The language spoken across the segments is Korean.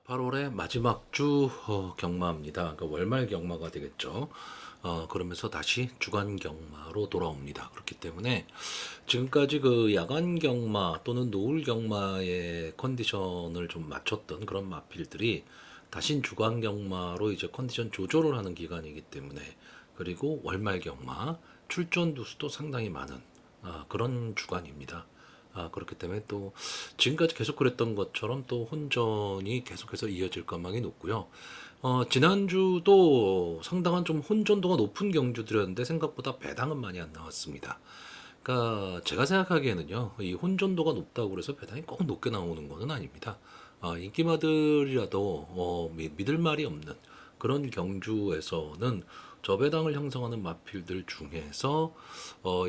8월의 마지막 주 경마입니다. 그러니까 월말 경마가 되겠죠. 그러면서 다시 주간 경마로 돌아옵니다. 그렇기 때문에 지금까지 그 야간 경마 또는 노을 경마의 컨디션을 좀 맞췄던 그런 마필들이 다시 주간 경마로 이제 컨디션 조절을 하는 기간이기 때문에, 그리고 월말 경마 출전 두수도 상당히 많은 그런 주간입니다. 그렇기 때문에 또 지금까지 계속 그랬던 것처럼 또 혼전이 계속해서 이어질 전망이 높고요. 지난주도 상당한 좀 혼전도가 높은 경주들이었는데 생각보다 배당은 많이 안 나왔습니다. 그러니까 제가 생각하기에는요, 이 혼전도가 높다고 그래서 배당이 꼭 높게 나오는 것은 아닙니다. 인기마들이라도 믿을 말이 없는 그런 경주에서는 저배당을 형성하는 마필들 중에서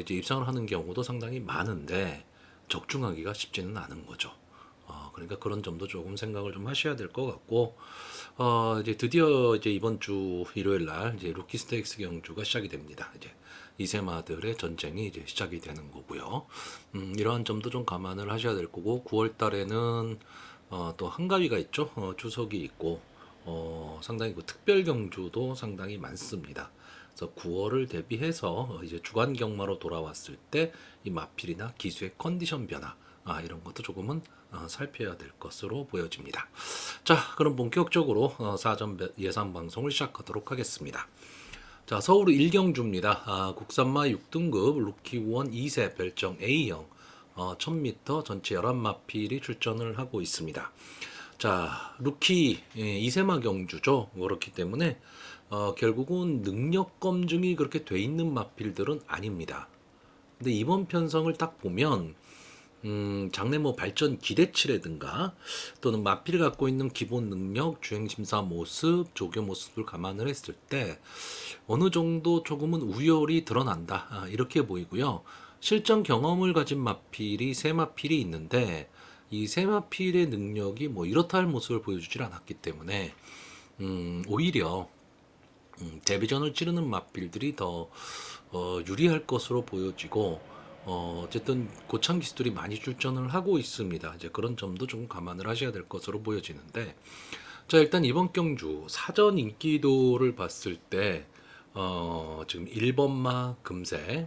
이제 입상을 하는 경우도 상당히 많은데 적중하기가 쉽지는 않은 거죠. 그러니까 그런 점도 조금 생각을 좀 하셔야 될 것 같고, 이제 드디어 이제 이번 주 일요일 날 이제 루키 스테이크스 경주가 시작이 됩니다. 이제 이세마들의 전쟁이 이제 시작이 되는 거고요. 이러한 점도 좀 감안을 하셔야 될 거고, 9월 달에는 또 한가위가 있죠. 추석이 있고, 상당히 그 특별 경주도 상당히 많습니다. 그래서 9월을 대비해서 이제 주간 경마로 돌아왔을 때 이 마필이나 기수의 컨디션 변화, 이런 것도 조금은 살펴야 될 것으로 보여집니다. 자, 그럼 본격적으로 사전 예산 방송을 시작하도록 하겠습니다. 자, 서울 일경주입니다. 국산마 6등급 루키원 2세 별정 A형 1000m 전체 11마필이 출전을 하고 있습니다. 자, 루키 2세마 경주죠. 그렇기 때문에 결국은 능력 검증이 그렇게 돼 있는 마필들은 아닙니다. 근데 이번 편성을 딱 보면 장래 뭐 발전 기대치라든가 또는 마필이 갖고 있는 기본 능력, 주행심사 모습, 조교 모습을 감안을 했을 때 어느 정도 조금은 우열이 드러난다. 이렇게 보이고요. 실전 경험을 가진 마필이 세 마필이 있는데 이 세 마필의 능력이 뭐 이렇다 할 모습을 보여주질 않았기 때문에 오히려 데뷔전을 치르는 마필들이 더 유리할 것으로 보여지고, 어쨌든 고참 기수들이 많이 출전을 하고 있습니다. 이제 그런 점도 좀 감안을 하셔야 될 것으로 보여지는데, 자, 일단 이번 경주 사전 인기도를 봤을 때 지금 1번마 금세,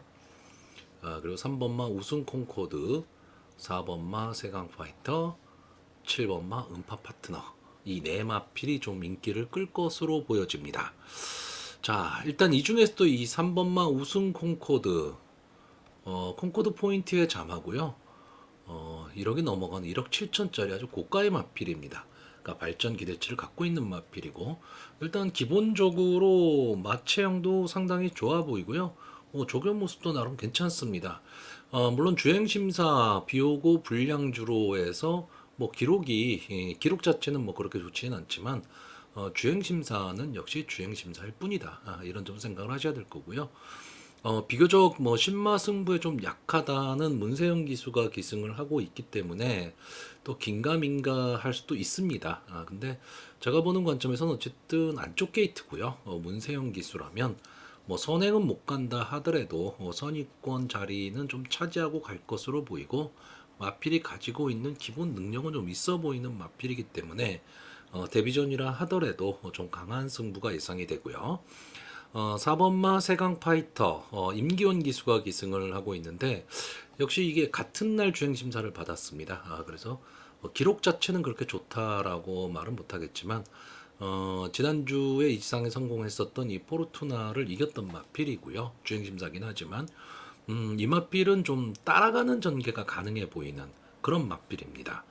그리고 3번마 우승 콩코드, 4번마 세강 파이터, 7번마 음파 파트너, 이 네 마필이 좀 인기를 끌 것으로 보여집니다. 자, 일단 이 중에서도 이 3번마 우승 콩코드, 콩코드 포인트에 잠하고요. 1억이 넘어가는 1억 7천짜리 아주 고가의 마필입니다. 그러니까 발전 기대치를 갖고 있는 마필이고, 일단 기본적으로 마체형도 상당히 좋아 보이고요. 조교 모습도 나름 괜찮습니다. 물론 주행심사 비오고 불량주로 해서 뭐 기록 자체는 뭐 그렇게 좋지는 않지만 주행심사는 역시 주행심사일 뿐이다. 이런 점 생각을 하셔야 될 거고요. 비교적 뭐 신마 승부에 좀 약하다는 문세영 기수가 기승을 하고 있기 때문에 또 긴가민가 할 수도 있습니다. 근데 제가 보는 관점에서는 어쨌든 안쪽 게이트고요. 문세영 기수라면 뭐 선행은 못 간다 하더라도 선입권 자리는 좀 차지하고 갈 것으로 보이고, 마필이 가지고 있는 기본 능력은 좀 있어 보이는 마필이기 때문에 데뷔전이라 하더라도 좀 강한 승부가 예상이 되고요. 4번마 세강 파이터 임기원 기수가 기승을 하고 있는데, 역시 이게 같은 날 주행 심사를 받았습니다. 그래서 기록 자체는 그렇게 좋다라고 말은 못하겠지만 지난주에 이상에 성공했었던 이 포르투나를 이겼던 마필이고요. 주행 심사긴 하지만 이 마필은 좀 따라가는 전개가 가능해 보이는 그런 마필입니다.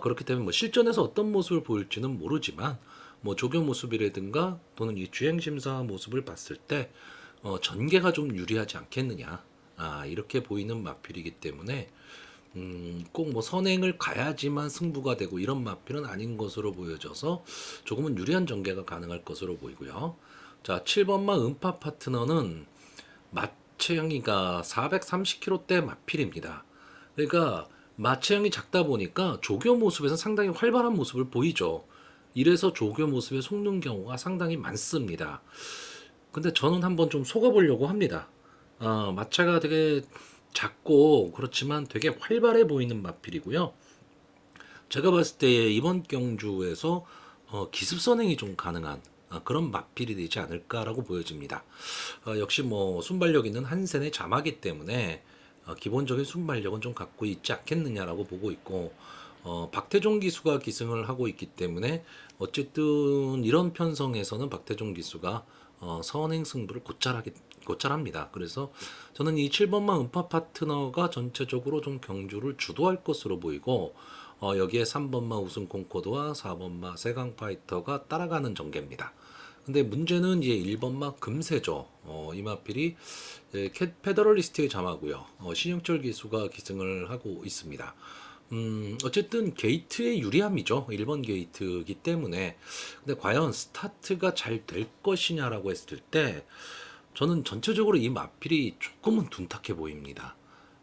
그렇기 때문에 뭐 실전에서 어떤 모습을 보일지는 모르지만 뭐 조교 모습이라든가 또는 이 주행 심사 모습을 봤을 때 전개가 좀 유리하지 않겠느냐, 이렇게 보이는 마필이기 때문에 꼭 뭐 선행을 가야지만 승부가 되고 이런 마필은 아닌 것으로 보여져서 조금은 유리한 전개가 가능할 것으로 보이고요. 자, 7번마 음파 파트너는 마체형이가 430kg대 마필입니다. 그러니까 마체형이 작다 보니까 조교 모습에서 상당히 활발한 모습을 보이죠. 이래서 조교 모습에 속는 경우가 상당히 많습니다. 근데 저는 한번 좀 속아보려고 합니다. 마차가 되게 작고 그렇지만 되게 활발해 보이는 마필이고요. 제가 봤을 때 이번 경주에서 기습 선행이 좀 가능한 그런 마필이 되지 않을까라고 보여집니다. 역시 뭐 순발력 있는 한센의 자마기 때문에 기본적인 순발력은 좀 갖고 있지 않겠느냐라고 보고 있고, 박태종 기수가 기승을 하고 있기 때문에 어쨌든 이런 편성에서는 박태종 기수가 선행 승부를 곧잘합니다. 그래서 저는 이 7번마 음파 파트너가 전체적으로 좀 경주를 주도할 것으로 보이고, 여기에 3번마 우승 콩코드와 4번마 세강 파이터가 따라가는 전개입니다. 근데 문제는 이제 1번마 금세죠. 이 마필이 페더럴리스트의 자마고요. 신영철 기수가 기승을 하고 있습니다. 어쨌든 게이트의 유리함이죠. 1번 게이트이기 때문에. 근데 과연 스타트가 잘 될 것이냐라고 했을 때 저는 전체적으로 이 마필이 조금은 둔탁해 보입니다.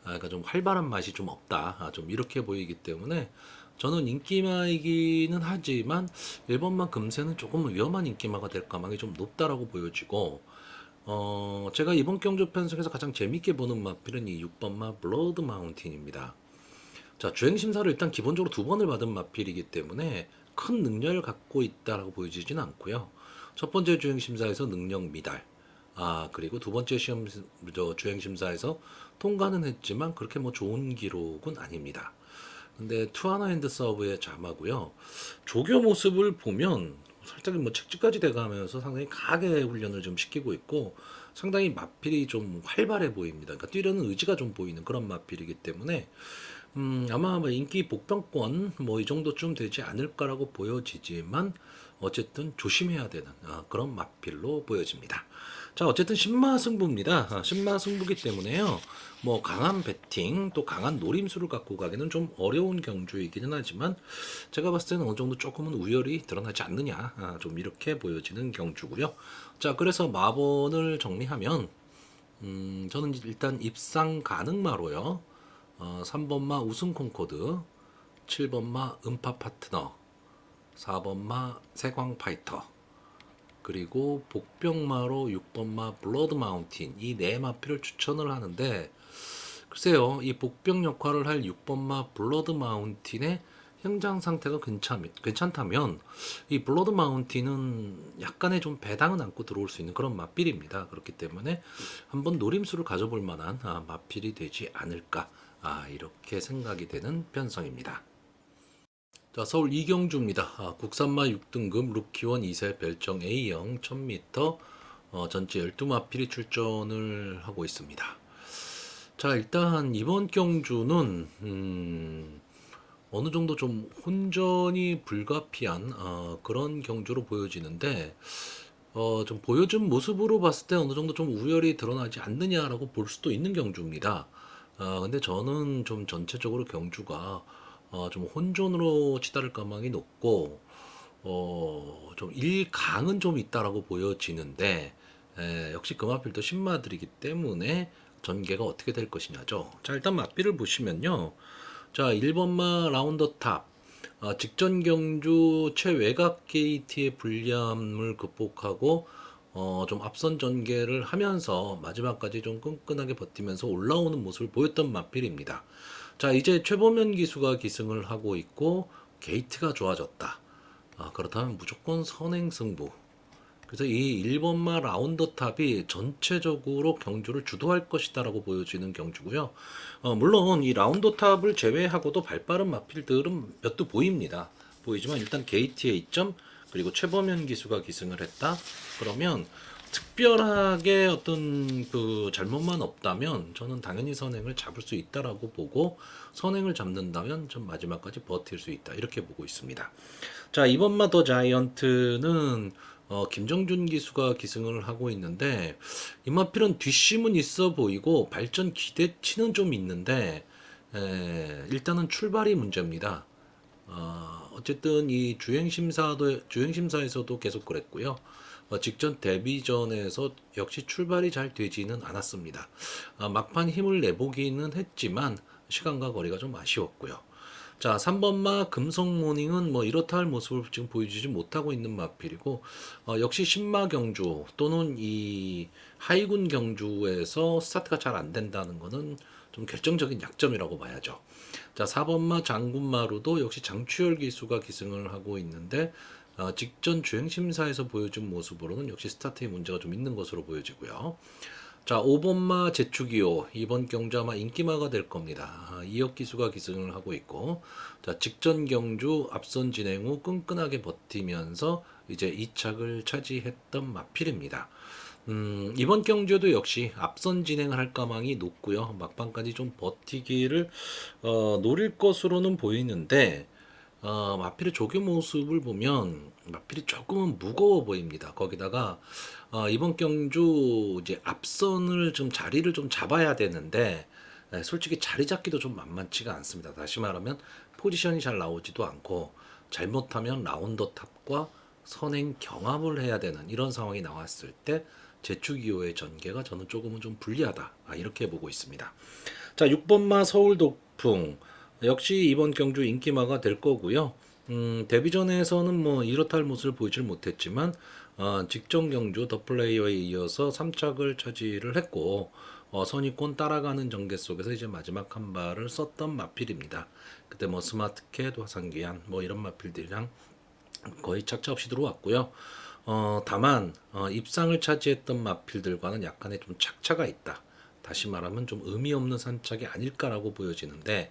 그러니까 좀 활발한 맛이 좀 없다. 좀 이렇게 보이기 때문에 저는 인기마이기는 하지만 1번마 금세는 조금 위험한 인기마가 될 가망이 좀 높다라고 보여지고, 제가 이번 경주 편성에서 가장 재밌게 보는 마필은 이 6번마 블러드 마운틴입니다. 자, 주행 심사를 일단 기본적으로 두 번을 받은 마필이기 때문에 큰 능력을 갖고 있다라고 보여지진 않고요. 첫 번째 주행 심사에서 능력 미달, 그리고 두 번째 주행 심사에서 통과는 했지만 그렇게 뭐 좋은 기록은 아닙니다. 근데 투아나 핸드 서브의 자마고요. 조교 모습을 보면 살짝 뭐 책지까지 돼가면서 상당히 강하게 훈련을 좀 시키고 있고, 상당히 마필이 좀 활발해 보입니다. 그러니까 뛰려는 의지가 좀 보이는 그런 마필이기 때문에 아마 뭐 인기 복병권 뭐 이 정도쯤 되지 않을까라고 보여지지만 어쨌든 조심해야 되는 그런 마필로 보여집니다. 자, 어쨌든 신마 승부입니다. 신마 승부기 때문에요. 뭐 강한 배팅 또 강한 노림수를 갖고 가기는 좀 어려운 경주이기는 하지만 제가 봤을 때는 어느 정도 조금은 우열이 드러나지 않느냐, 좀 이렇게 보여지는 경주고요. 자, 그래서 마번을 정리하면 저는 일단 입상 가능마로요. 3번마 우승 콩코드, 7번마 음파 파트너, 4번마 세광 파이터, 그리고 복병마로 6번마 블러드 마운틴, 이 네 마필을 추천을 하는데, 글쎄요, 이 복병 역할을 할 6번마 블러드 마운틴의 현장 상태가 괜찮다면 이 블러드 마운틴은 약간의 좀 배당은 안고 들어올 수 있는 그런 마필입니다. 그렇기 때문에 한번 노림수를 가져볼 만한 마필이 되지 않을까, 이렇게 생각이 되는 편성입니다. 자, 서울 이경주입니다. 국산마 6등급 루키원 2세 별정 A형 1000m 전체 12마필이 출전을 하고 있습니다. 자, 일단 이번 경주는 어느 정도 좀 혼전이 불가피한 그런 경주로 보여지는데, 좀 보여준 모습으로 봤을 때 어느 정도 좀 우열이 드러나지 않느냐라고 볼 수도 있는 경주입니다. 근데 저는 좀 전체적으로 경주가 좀 혼전으로 치달을 가망이 높고, 좀 일강은 좀 있다라고 보여지는데, 역시 금화필도 신마들이기 때문에 전개가 어떻게 될 것이냐죠. 자, 일단 맛비를 보시면요. 자, 1번마 라운더 탑. 직전 경주 최외곽 게이트의 불리함을 극복하고 좀 앞선 전개를 하면서 마지막까지 좀 끈끈하게 버티면서 올라오는 모습을 보였던 마필입니다. 자, 이제 최보면 기수가 기승을 하고 있고 게이트가 좋아졌다. 그렇다면 무조건 선행 승부. 그래서 이 1번마 라운더 탑이 전체적으로 경주를 주도할 것이다라고 보여지는 경주고요. 물론 이 라운더 탑을 제외하고도 발빠른 마필들은 몇 도 보입니다. 보이지만 일단 게이트의 이점, 그리고 최범현 기수가 기승을 했다. 그러면 특별하게 어떤 그 잘못만 없다면 저는 당연히 선행을 잡을 수 있다라고 보고, 선행을 잡는다면 전 마지막까지 버틸 수 있다, 이렇게 보고 있습니다. 자, 이번마 더 자이언트는 김정준 기수가 기승을 하고 있는데, 이마필은 뒷심은 있어 보이고 발전 기대치는 좀 있는데, 일단은 출발이 문제입니다. 어쨌든 이 주행심사에서도 계속 그랬고요. 직전 데뷔전에서 역시 출발이 잘 되지는 않았습니다. 막판 힘을 내보기는 했지만 시간과 거리가 좀 아쉬웠고요. 자, 3번마 금성모닝은 뭐 이렇다 할 모습을 지금 보여주지 못하고 있는 마필이고, 역시 신마 경주 또는 이 하이군 경주에서 스타트가 잘 안 된다는 거는 좀 결정적인 약점이라고 봐야죠. 자, 4번마 장군마루도 역시 장추열 기수가 기승을 하고 있는데, 직전 주행 심사에서 보여준 모습으로는 역시 스타트에 문제가 좀 있는 것으로 보여지고요. 자, 5번마 제축이요. 이번 경주 아마 인기마가 될 겁니다. 이혁 기수가 기승을 하고 있고, 자, 직전 경주 앞선 진행 후 끈끈하게 버티면서 이제 2착을 차지했던 마필입니다. 이번 경주도 역시 앞선 진행을 할 가망이 높고요. 막판까지 좀 버티기를 노릴 것으로는 보이는데, 마필의 조교 모습을 보면 마필이 조금은 무거워 보입니다. 거기다가 이번 경주 이제 앞선을 좀 자리를 좀 잡아야 되는데 솔직히 자리 잡기도 좀 만만치가 않습니다. 다시 말하면 포지션이 잘 나오지도 않고 잘못하면 라운더 탑과 선행 경합을 해야 되는 이런 상황이 나왔을 때 제축 이호의 전개가 저는 조금은 좀 불리하다. 이렇게 보고 있습니다. 자, 6번마 서울 독풍 역시 이번 경주 인기마가 될 거고요. 데뷔전에서는 뭐 이렇다 할 모습을 보이질 못했지만 직전 경주 더 플레이어에 이어서 3착을 차지를 했고 선입권 따라가는 전개 속에서 이제 마지막 한 발을 썼던 마필입니다. 그때 뭐 스마트캣, 화산기한 뭐 이런 마필들이랑 거의 착차 없이 들어왔고요. 다만 입상을 차지했던 마필들과는 약간의 좀 착차가 있다. 다시 말하면 좀 의미 없는 산책이 아닐까라고 보여지는데,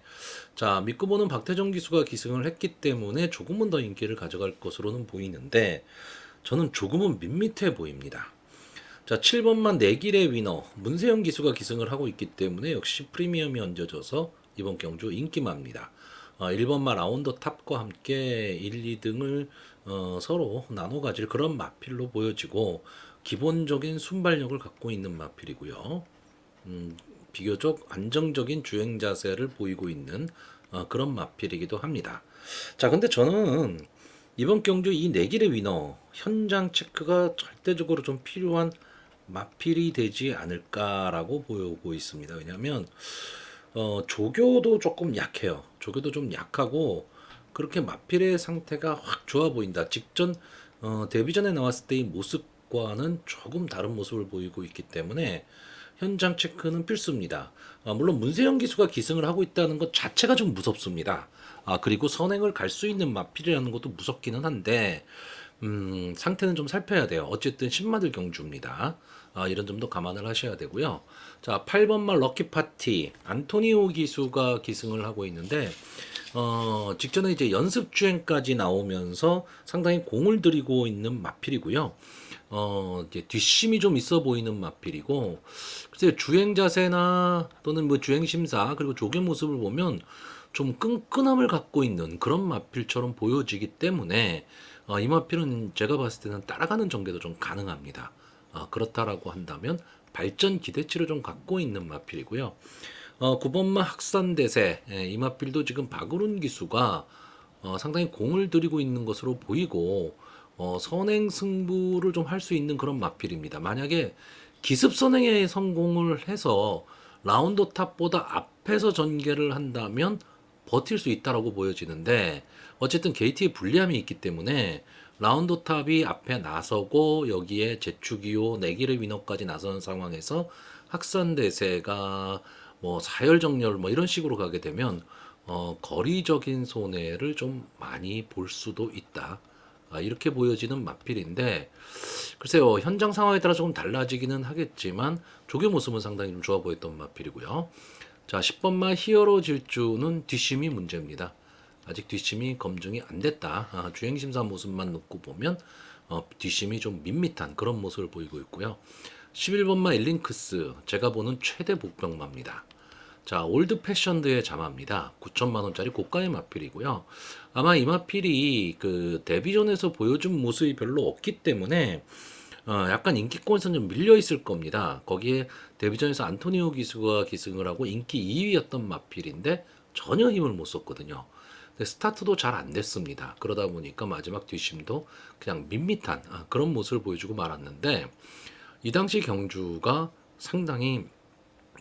자, 믿고 보는 박태정 기수가 기승을 했기 때문에 조금은 더 인기를 가져갈 것으로는 보이는데 저는 조금은 밋밋해 보입니다. 자, 7번만 내길의 위너 문세영 기수가 기승을 하고 있기 때문에 역시 프리미엄이 얹어져서 이번 경주 인기마입니다. 1번마 라운더 탑과 함께 1, 2등을 서로 나눠 가질 그런 마필로 보여지고 기본적인 순발력을 갖고 있는 마필이고요. 비교적 안정적인 주행 자세를 보이고 있는 그런 마필이기도 합니다. 자, 근데 저는 이번 경주 이 내길의 위너 현장 체크가 절대적으로 좀 필요한 마필이 되지 않을까라고 보고 있습니다. 왜냐하면 조교도 조금 약해요. 조교도 좀 약하고 그렇게 마필의 상태가 확 좋아 보인다. 직전 데뷔전에 나왔을 때의 모습과는 조금 다른 모습을 보이고 있기 때문에 현장 체크는 필수입니다. 물론 문세영 기수가 기승을 하고 있다는 것 자체가 좀 무섭습니다. 그리고 선행을 갈 수 있는 마필이라는 것도 무섭기는 한데 상태는 좀 살펴야 돼요. 어쨌든 신마들 경주입니다. 이런 점도 감안을 하셔야 되고요. 자, 8번말 럭키 파티 안토니오 기수가 기승을 하고 있는데 직전에 이제 연습 주행까지 나오면서 상당히 공을 들이고 있는 마필이고요. 이제 뒷심이 좀 있어 보이는 마필이고, 글쎄요, 주행 자세나 또는 뭐 주행 심사 그리고 조교 모습을 보면 좀 끈끈함을 갖고 있는 그런 마필처럼 보여지기 때문에 이 마필은 제가 봤을 때는 따라가는 전개도 좀 가능합니다. 그렇다라고 한다면 발전 기대치를 좀 갖고 있는 마필이고요. 9번마 학산대세 이 마필도 지금 박으룬 기수가 상당히 공을 들이고 있는 것으로 보이고 선행 승부를 좀 할 수 있는 그런 마필입니다. 만약에 기습 선행에 성공을 해서 라운드 탑보다 앞에서 전개를 한다면 버틸 수 있다라고 보여지는데 어쨌든 게이트에 불리함이 있기 때문에 라운드 탑이 앞에 나서고 여기에 제축이요 내길의 위너까지 나서는 상황에서 학산대세가 뭐 사열정렬 뭐 이런 식으로 가게 되면 거리적인 손해를 좀 많이 볼 수도 있다. 이렇게 보여지는 마필인데 글쎄요, 현장 상황에 따라 조금 달라지기는 하겠지만 조교 모습은 상당히 좀 좋아 보였던 마필이고요. 자, 10번마 히어로 질주는 뒷심이 문제입니다. 아직 뒷심이 검증이 안 됐다. 주행심사 모습만 놓고 보면 뒷심이 좀 밋밋한 그런 모습을 보이고 있고요. 11번마 일링크스 제가 보는 최대 복병마입니다. 자, 올드 패션드의 자마입니다. 9천만 원짜리 고가의 마필이고요. 아마 이 마필이 그 데뷔전에서 보여준 모습이 별로 없기 때문에 약간 인기권에서 좀 밀려 있을 겁니다. 거기에 데뷔전에서 안토니오 기수가 기승을 하고 인기 2위였던 마필인데 전혀 힘을 못 썼거든요. 근데 스타트도 잘 안 됐습니다. 그러다 보니까 마지막 뒷심도 그냥 밋밋한 그런 모습을 보여주고 말았는데 이 당시 경주가 상당히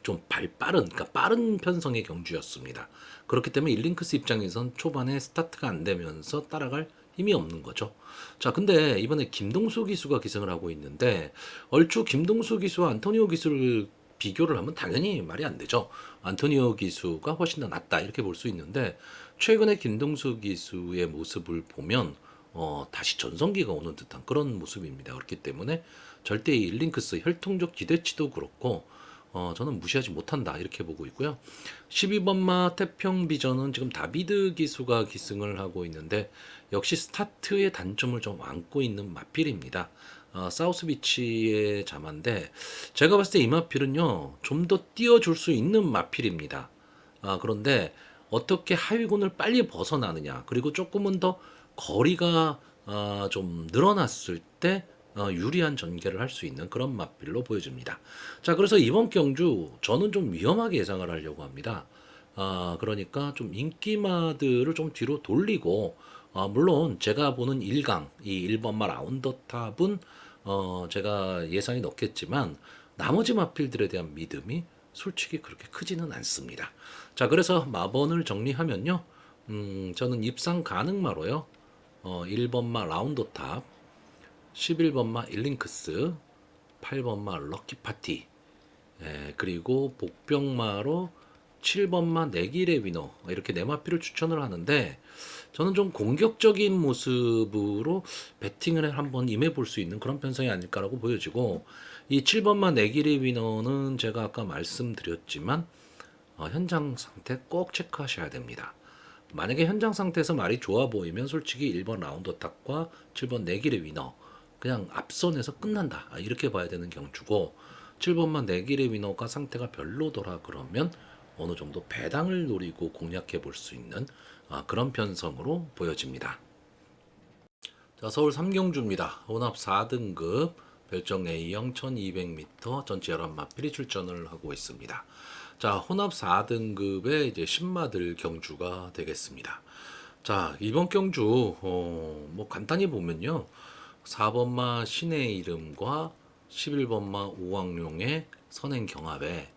좀 그러니까 빠른 편성의 경주였습니다. 그렇기 때문에 일링크스 입장에선 초반에 스타트가 안 되면서 따라갈 힘이 없는 거죠. 자, 근데 이번에 김동수 기수가 기승을 하고 있는데 얼추 김동수 기수와 안토니오 기수를 비교를 하면 당연히 말이 안 되죠. 안토니오 기수가 훨씬 더 낫다 이렇게 볼 수 있는데 최근에 김동수 기수의 모습을 보면 다시 전성기가 오는 듯한 그런 모습입니다. 그렇기 때문에 절대 이 일링크스 혈통적 기대치도 그렇고 저는 무시하지 못한다 이렇게 보고 있고요. 12번마 태평비전은 지금 다비드 기수가 기승을 하고 있는데 역시 스타트의 단점을 좀 안고 있는 마필입니다. 사우스비치의 자마인데 제가 봤을 때 이 마필은요 좀 더 띄워줄 수 있는 마필입니다. 그런데 어떻게 하위군을 빨리 벗어나느냐 그리고 조금은 더 거리가 좀 늘어났을 때 유리한 전개를 할 수 있는 그런 맛빌로 보여집니다. 자, 그래서 이번 경주 저는 좀 위험하게 예상을 하려고 합니다. 그러니까 좀 인기마들을 좀 뒤로 돌리고 물론 제가 보는 1강 이 1번마 라운더탑은 제가 예상이 넣겠지만 나머지 마필들에 대한 믿음이 솔직히 그렇게 크지는 않습니다. 자, 그래서 마번을 정리하면요. 저는 입상 가능마로요. 1번마 라운더탑, 11번마 일링크스, 8번마 럭키파티, 그리고 복병마로 7번마 내길의 위너 이렇게 네 마필을 추천을 하는데 저는 좀 공격적인 모습으로 배팅을 한번 임해 볼 수 있는 그런 편성이 아닐까라고 보여지고 이 7번마 내길의 위너는 제가 아까 말씀드렸지만 현장 상태 꼭 체크하셔야 됩니다. 만약에 현장 상태에서 말이 좋아 보이면 솔직히 1번 라운더 탑과 7번 내길의 위너 그냥 앞선에서 끝난다 이렇게 봐야 되는 경주고 7번만 내길의 위너가 상태가 별로더라 그러면 어느 정도 배당을 노리고 공략해 볼 수 있는 그런 편성으로 보여집니다. 자, 서울 3경주입니다. 혼합 4등급 별정 A형 1200m 전체 11마필이 출전을 하고 있습니다. 자, 혼합 4등급의 이제 신마들 경주가 되겠습니다. 자, 이번 경주 뭐 간단히 보면요. 4번마 신의 이름과 11번마 오왕룡의 선행 경합에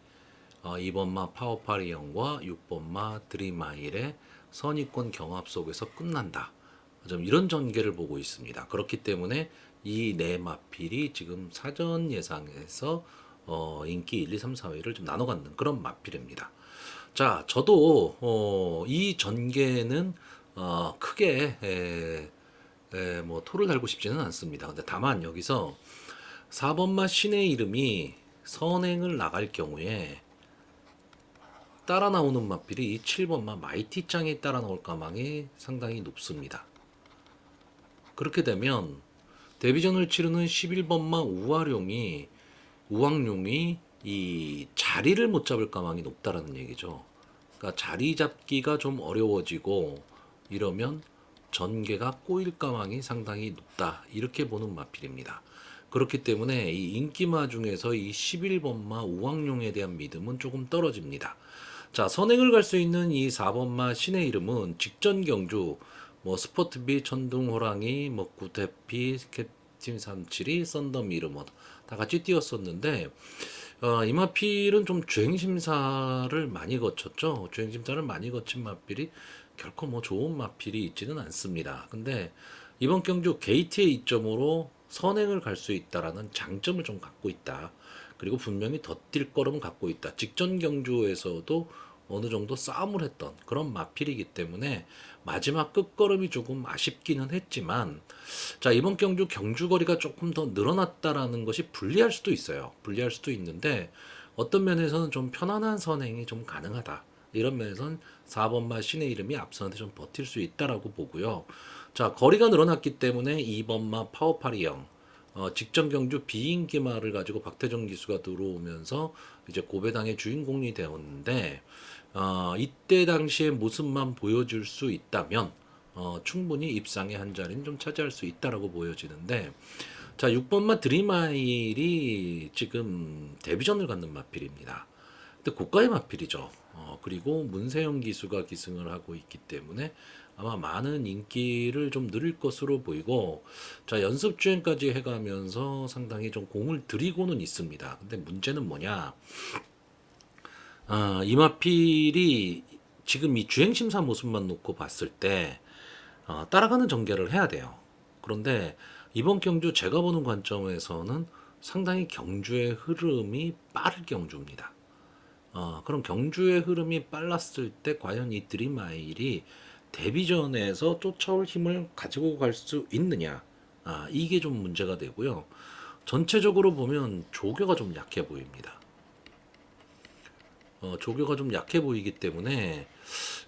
2번마 파워파리형과 6번마 드림아일의 선의권 경합 속에서 끝난다. 좀 이런 전개를 보고 있습니다. 그렇기 때문에 이 네 마필이 지금 사전 예상에서 인기 1, 2, 3, 4위를 좀 나눠 갖는 그런 마필입니다. 자, 저도 이 전개는 크게 뭐 토를 달고 싶지는 않습니다. 근데 다만 여기서 4번마 신의 이름이 선행을 나갈 경우에 따라 나오는 마필이 이 7번마 마이티짱이 따라 나올 가망이 상당히 높습니다. 그렇게 되면 데뷔전을 치르는 11번마 우왕룡이 이 자리를 못 잡을 가망이 높다라는 얘기죠. 그러니까 자리 잡기가 좀 어려워지고 이러면 전개가 꼬일 가망이 상당히 높다 이렇게 보는 마필입니다. 그렇기 때문에 이 인기마 중에서 이 11번마 우왕룡에 대한 믿음은 조금 떨어집니다. 자, 선행을 갈 수 있는 이 4번마 신의 이름은 직전 경주 뭐 스포트비, 천둥호랑이, 뭐 구태피, 캡틴 37이, 썬더 미르머 다 같이 뛰었었는데 이마필은 좀 주행심사를 많이 거쳤죠. 주행심사를 많이 거친 마필이 결코 뭐 좋은 마필이 있지는 않습니다. 근데 이번 경주 게이트의 이점으로 선행을 갈 수 있다라는 장점을 좀 갖고 있다. 그리고 분명히 더 뛸 거름을 갖고 있다. 직전 경주에서도 어느 정도 싸움을 했던 그런 마필이기 때문에 마지막 끝걸음이 조금 아쉽기는 했지만 자, 이번 경주 경주거리가 조금 더 늘어났다라는 것이 불리할 수도 있어요. 불리할 수도 있는데 어떤 면에서는 좀 편안한 선행이 좀 가능하다. 이런 면에서는 4번마 신의 이름이 앞서는데 좀 버틸 수 있다라고 보고요. 자, 거리가 늘어났기 때문에 2번마 파워파리형 직전 경주 비인기마를 가지고 박태정 기수가 들어오면서 이제 고배당의 주인공이 되었는데 이때 당시의 모습만 보여줄 수 있다면 충분히 입상의 한 자리는 좀 차지할 수 있다라고 보여지는데 자 6번마 드림아일이 지금 데뷔전을 갖는 마필입니다. 근데 고가의 마필이죠. 그리고 문세영 기수가 기승을 하고 있기 때문에 아마 많은 인기를 좀 누릴 것으로 보이고 자 연습 주행까지 해가면서 상당히 좀 공을 들이고는 있습니다. 근데 문제는 뭐냐? 이마필이 지금 이 주행심사 모습만 놓고 봤을 때 따라가는 전개를 해야 돼요. 그런데 이번 경주 제가 보는 관점에서는 상당히 경주의 흐름이 빠를 경주입니다. 그럼 경주의 흐름이 빨랐을 때 과연 이 드림아일이 데뷔전에서 쫓아올 힘을 가지고 갈 수 있느냐. 이게 좀 문제가 되고요. 전체적으로 보면 조교가 좀 약해 보입니다. 조교가 좀 약해 보이기 때문에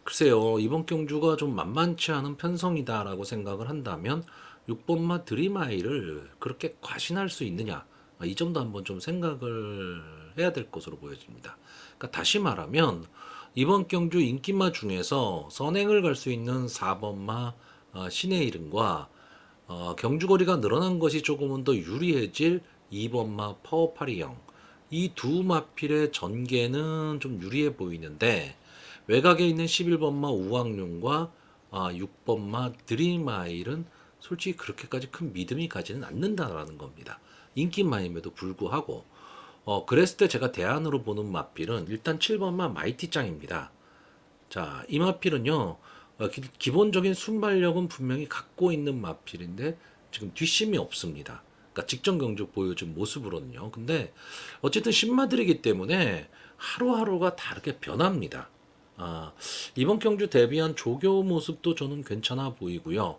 글쎄요, 이번 경주가 좀 만만치 않은 편성이다라고 생각을 한다면 6번마 드림아이를 그렇게 과신할 수 있느냐, 이 점도 한번 좀 생각을 해야 될 것으로 보여집니다. 그러니까 다시 말하면 이번 경주 인기마 중에서 선행을 갈 수 있는 4번마 신의 이름과 경주거리가 늘어난 것이 조금은 더 유리해질 2번마 파워파리형, 이 두 마필의 전개는 좀 유리해 보이는데 외곽에 있는 11번마 우왕룡과 6번마 드림아일은 솔직히 그렇게까지 큰 믿음이 가지는 않는다라는 겁니다. 인기마임에도 불구하고 그랬을 때 제가 대안으로 보는 마필은 일단 7번마 마이티짱입니다. 자, 이 마필은요, 기본적인 순발력은 분명히 갖고 있는 마필인데 지금 뒷심이 없습니다. 그러니까 직전 경주 보여준 모습으로는요. 근데 어쨌든 신마들이기 때문에 하루하루가 다르게 변합니다. 아, 이번 경주 데뷔한 조교 모습도 저는 괜찮아 보이고요.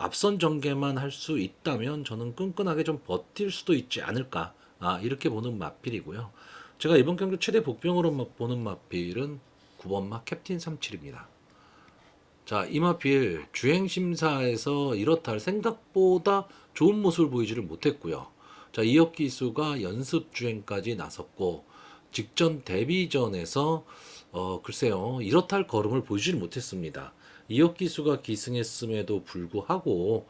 앞선 전개만 할 수 있다면 저는 끈끈하게 좀 버틸 수도 있지 않을까. 이렇게 보는 마필이고요. 제가 이번 경주 최대 복병으로 보는 마필은 9번마 캡틴 37입니다. 자, 이마필 주행심사에서 이렇다 할 생각보다 좋은 모습을 보이지를 못했고요. 자, 이혁기수가 연습 주행까지 나섰고 직전 데뷔전에서 글쎄요, 이렇다 할 걸음을 보이지를 못했습니다. 이혁기수가 기승했음에도 불구하고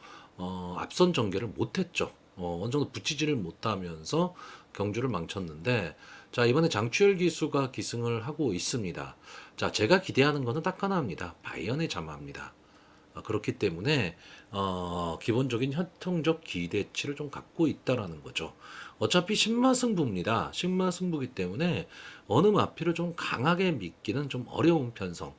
앞선 전개를 못했죠. 어느 정도 붙이지를 못하면서 경주를 망쳤는데, 자, 이번에 장추열 기수가 기승을 하고 있습니다. 자, 제가 기대하는 것은 딱 하나입니다. 바이언의 자마입니다. 그렇기 때문에 기본적인 형통적 기대치를 좀 갖고 있다라는 거죠. 어차피 신마승부입니다. 신마승부기 때문에 어느 마필을 좀 강하게 믿기는 좀 어려운 편성.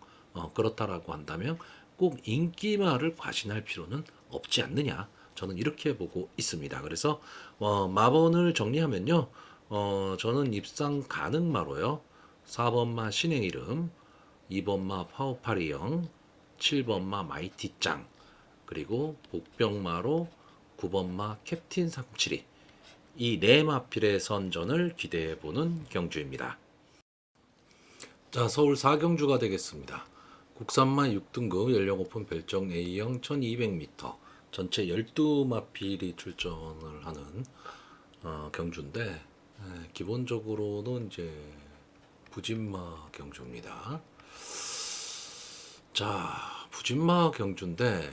그렇다라고 한다면 꼭 인기마를 과신할 필요는 없지 않느냐. 저는 이렇게 보고 있습니다. 그래서 마번을 정리하면요. 저는 입상 가능마로요. 4번마 신의 이름, 2번마 파워파리형, 7번마 마이티짱, 그리고 복병마로 9번마 캡틴 372, 이 네 마필의 선전을 기대해보는 경주입니다. 자, 서울 4경주가 되겠습니다. 국산마 6등급 연령 오픈 별정 A형 1200m, 전체 12마필이 출전을 하는 경주인데, 기본적으로는 이제 부진마 경주입니다. 자, 부진마 경주인데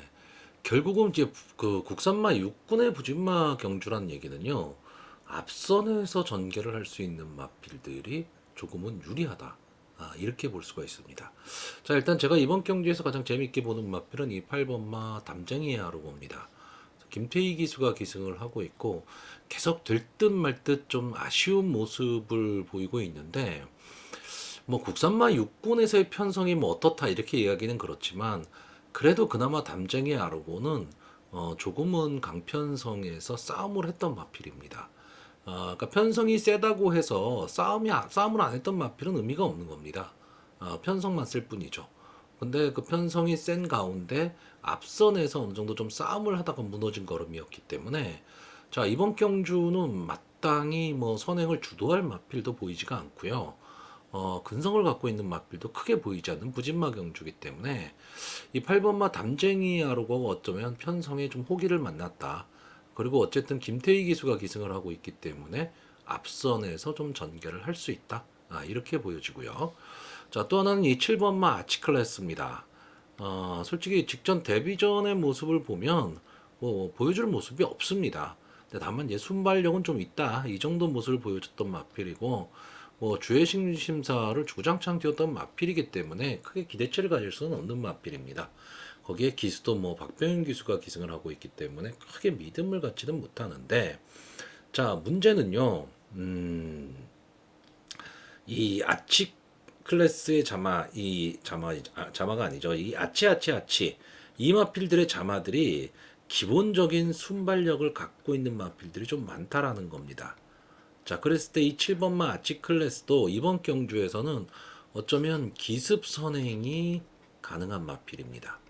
결국은 이제 그 국산마 6군의 부진마 경주란 얘기는요. 앞선에서 전개를 할 수 있는 마필들이 조금은 유리하다. 이렇게 볼 수가 있습니다. 자, 일단 제가 이번 경주에서 가장 재밌게 보는 마필은 이 8번마 담쟁이야로 봅니다. 김태희 기수가 기승을 하고 있고 계속 될 듯 말 듯 좀 아쉬운 모습을 보이고 있는데, 뭐 국산마 육군에서의 편성이 뭐 어떻다 이렇게 이야기는 그렇지만 그래도 그나마 담쟁이 아르고는 조금은 강편성에서 싸움을 했던 마필입니다. 그러니까 편성이 세다고 해서 싸움을 안 했던 마필은 의미가 없는 겁니다. 편성만 쓸 뿐이죠. 근데 그 편성이 센 가운데 앞선에서 어느 정도 좀 싸움을 하다가 무너진 걸음이었기 때문에, 자, 이번 경주는 마땅히 뭐 선행을 주도할 마필도 보이지가 않고요. 근성을 갖고 있는 마필도 크게 보이지 않는 부진마 경주기 때문에 이 8번마 담쟁이하고 어쩌면 편성에 좀 호기를 만났다. 그리고 어쨌든 김태희 기수가 기승을 하고 있기 때문에 앞선에서 좀 전개를 할 수 있다. 이렇게 보여지고요. 자, 또 하나는 이 7번마 아치클래스입니다. 솔직히 직전 데뷔전의 모습을 보면 뭐 보여줄 모습이 없습니다. 근데 다만 얘 순발력은 좀 있다. 이 정도 모습을 보여줬던 마필이고, 뭐 주회식 심사를 주구장창 뛰었던 마필이기 때문에 크게 기대치를 가질 수는 없는 마필입니다. 거기에 기수도 뭐 박병윤 기수가 기승을 하고 있기 때문에 크게 믿음을 갖지는 못하는데, 자, 문제는요. 이 아치 클래스의 자마, 자마가 아니죠. 이 아치 이 마필들의 자마들이 기본적인 순발력을 갖고 있는 마필들이 좀 많다라는 겁니다. 자, 그랬을 때 이 7번마 아치 클래스도 이번 경주에서는 어쩌면 기습 선행이 가능한 마필입니다.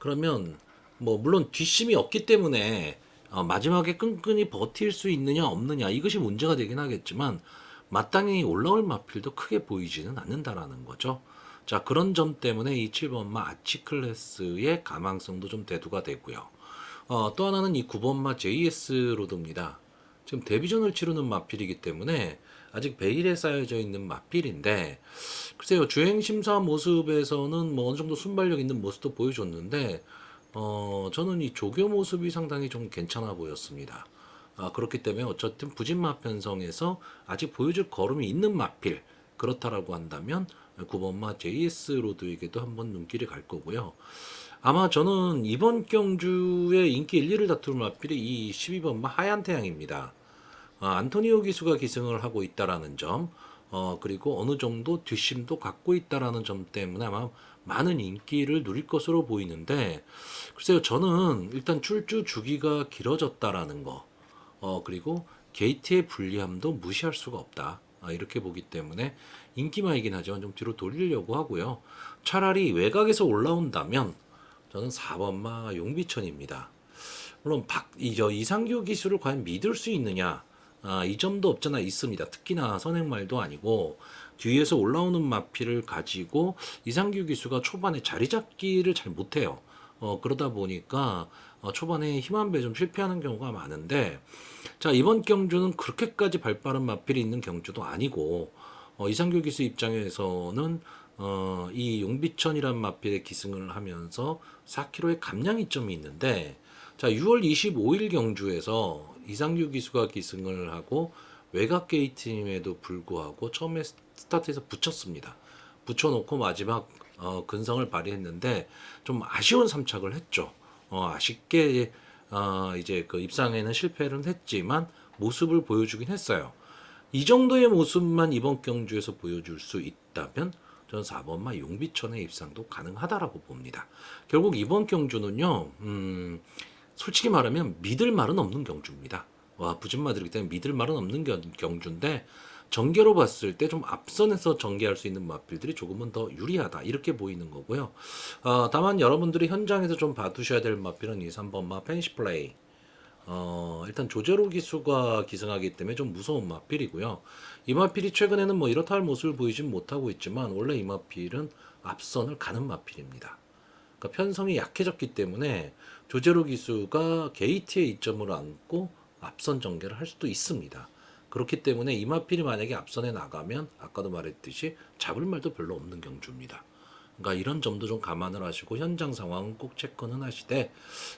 그러면 뭐 물론 뒷심이 없기 때문에 마지막에 끈끈이 버틸 수 있느냐 없느냐 이것이 문제가 되긴 하겠지만 마땅히 올라올 마필도 크게 보이지는 않는다라는 거죠. 자, 그런 점 때문에 이 7번마 아치클래스의 가망성도 좀 대두가 되고요. 또 하나는 이 9번마 JS 로드입니다. 지금 데뷔전을 치르는 마필이기 때문에 아직 베일에 쌓여져 있는 마필인데, 글쎄요, 주행 심사 모습에서는 뭐 어느 정도 순발력 있는 모습도 보여줬는데, 저는 이 조교 모습이 상당히 좀 괜찮아 보였습니다. 그렇기 때문에 어쨌든 부진마 편성에서 아직 보여줄 걸음이 있는 마필, 그렇다라고 한다면 9번마 JS 로드에게도 한번 눈길이 갈 거고요. 아마 저는 이번 경주의 인기 1, 2를 다툴 마필이 이 12번마 하얀 태양입니다. 안토니오 기수가 기승을 하고 있다라는 점, 그리고 어느 정도 뒷심도 갖고 있다라는 점 때문에 아마 많은 인기를 누릴 것으로 보이는데, 글쎄요, 저는 일단 출주 주기가 길어졌다라는 거, 그리고 게이트의 불리함도 무시할 수가 없다. 이렇게 보기 때문에 인기마이긴 하지만 좀 뒤로 돌리려고 하고요. 차라리 외곽에서 올라온다면 저는 4번마 용비천입니다. 물론 이상규 기수를 과연 믿을 수 있느냐, 이 점도 없잖아 있습니다. 특히나 선행말도 아니고 뒤에서 올라오는 마피를 가지고 이상규 기수가 초반에 자리 잡기를 잘 못해요. 그러다 보니까 초반에 힘한 배 좀 실패하는 경우가 많은데, 자, 이번 경주는 그렇게까지 발빠른 마필이 있는 경주도 아니고, 이상규 기수 입장에서는 이 용비천이란 마필에 기승을 하면서 4km의 감량 이점이 있는데, 자, 6월 25일 경주에서 이상규 기수가 기승을 하고 외곽 게이트임에도 불구하고 처음에 스타트에서 붙였습니다. 붙여놓고 마지막 근성을 발휘했는데 좀 아쉬운 삼착을 했죠. 아쉽게 이제 그 입상에는 실패를 했지만 모습을 보여주긴 했어요. 이 정도의 모습만 이번 경주에서 보여줄 수 있다면 저는 4번마 용비천의 입상도 가능하다라고 봅니다. 결국 이번 경주는요, 솔직히 말하면 믿을 말은 없는 경주입니다. 부진마들이기 때문에 믿을 말은 없는 경주인데, 전개로 봤을 때 좀 앞선에서 전개할 수 있는 마필들이 조금은 더 유리하다 이렇게 보이는 거고요. 다만 여러분들이 현장에서 좀 봐두셔야 될 마필은 이 3번마 펜시플레이. 일단 조제로 기수가 기승하기 때문에 좀 무서운 마필이고요. 이 마필이 최근에는 뭐 이렇다 할 모습을 보이진 못하고 있지만 원래 이 마필은 앞선을 가는 마필입니다. 그러니까 편성이 약해졌기 때문에 조제로 기수가 게이트에 이점을 안고 앞선 전개를 할 수도 있습니다. 그렇기 때문에 이 마필이 만약에 앞선에 나가면 아까도 말했듯이 잡을 말도 별로 없는 경주입니다. 그러니까 이런 점도 좀 감안을 하시고 현장 상황은 꼭 체크는 하시되,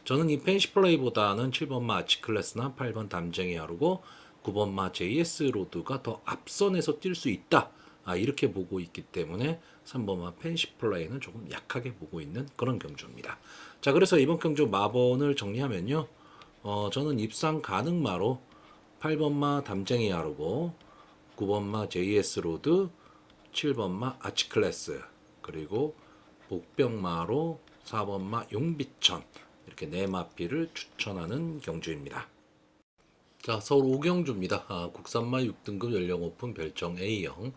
저는 이 펜시플레이보다는 7번마 아치클래스나 8번 담쟁이 하루고 9번마 JS 로드가 더 앞선에서 뛸 수 있다, 이렇게 보고 있기 때문에 3번마 펜시플레이는 조금 약하게 보고 있는 그런 경주입니다. 자, 그래서 이번 경주 마번을 정리하면요, 저는 입상 가능마로 8번마 담쟁이 하루고 9번마 JS 로드, 7번마 아치클래스, 그리고 복병마로 4번마 용비천, 이렇게 네 마필을 추천하는 경주입니다. 자, 서울 오경주입니다. 국산마 6등급 연령 오픈 별정 A형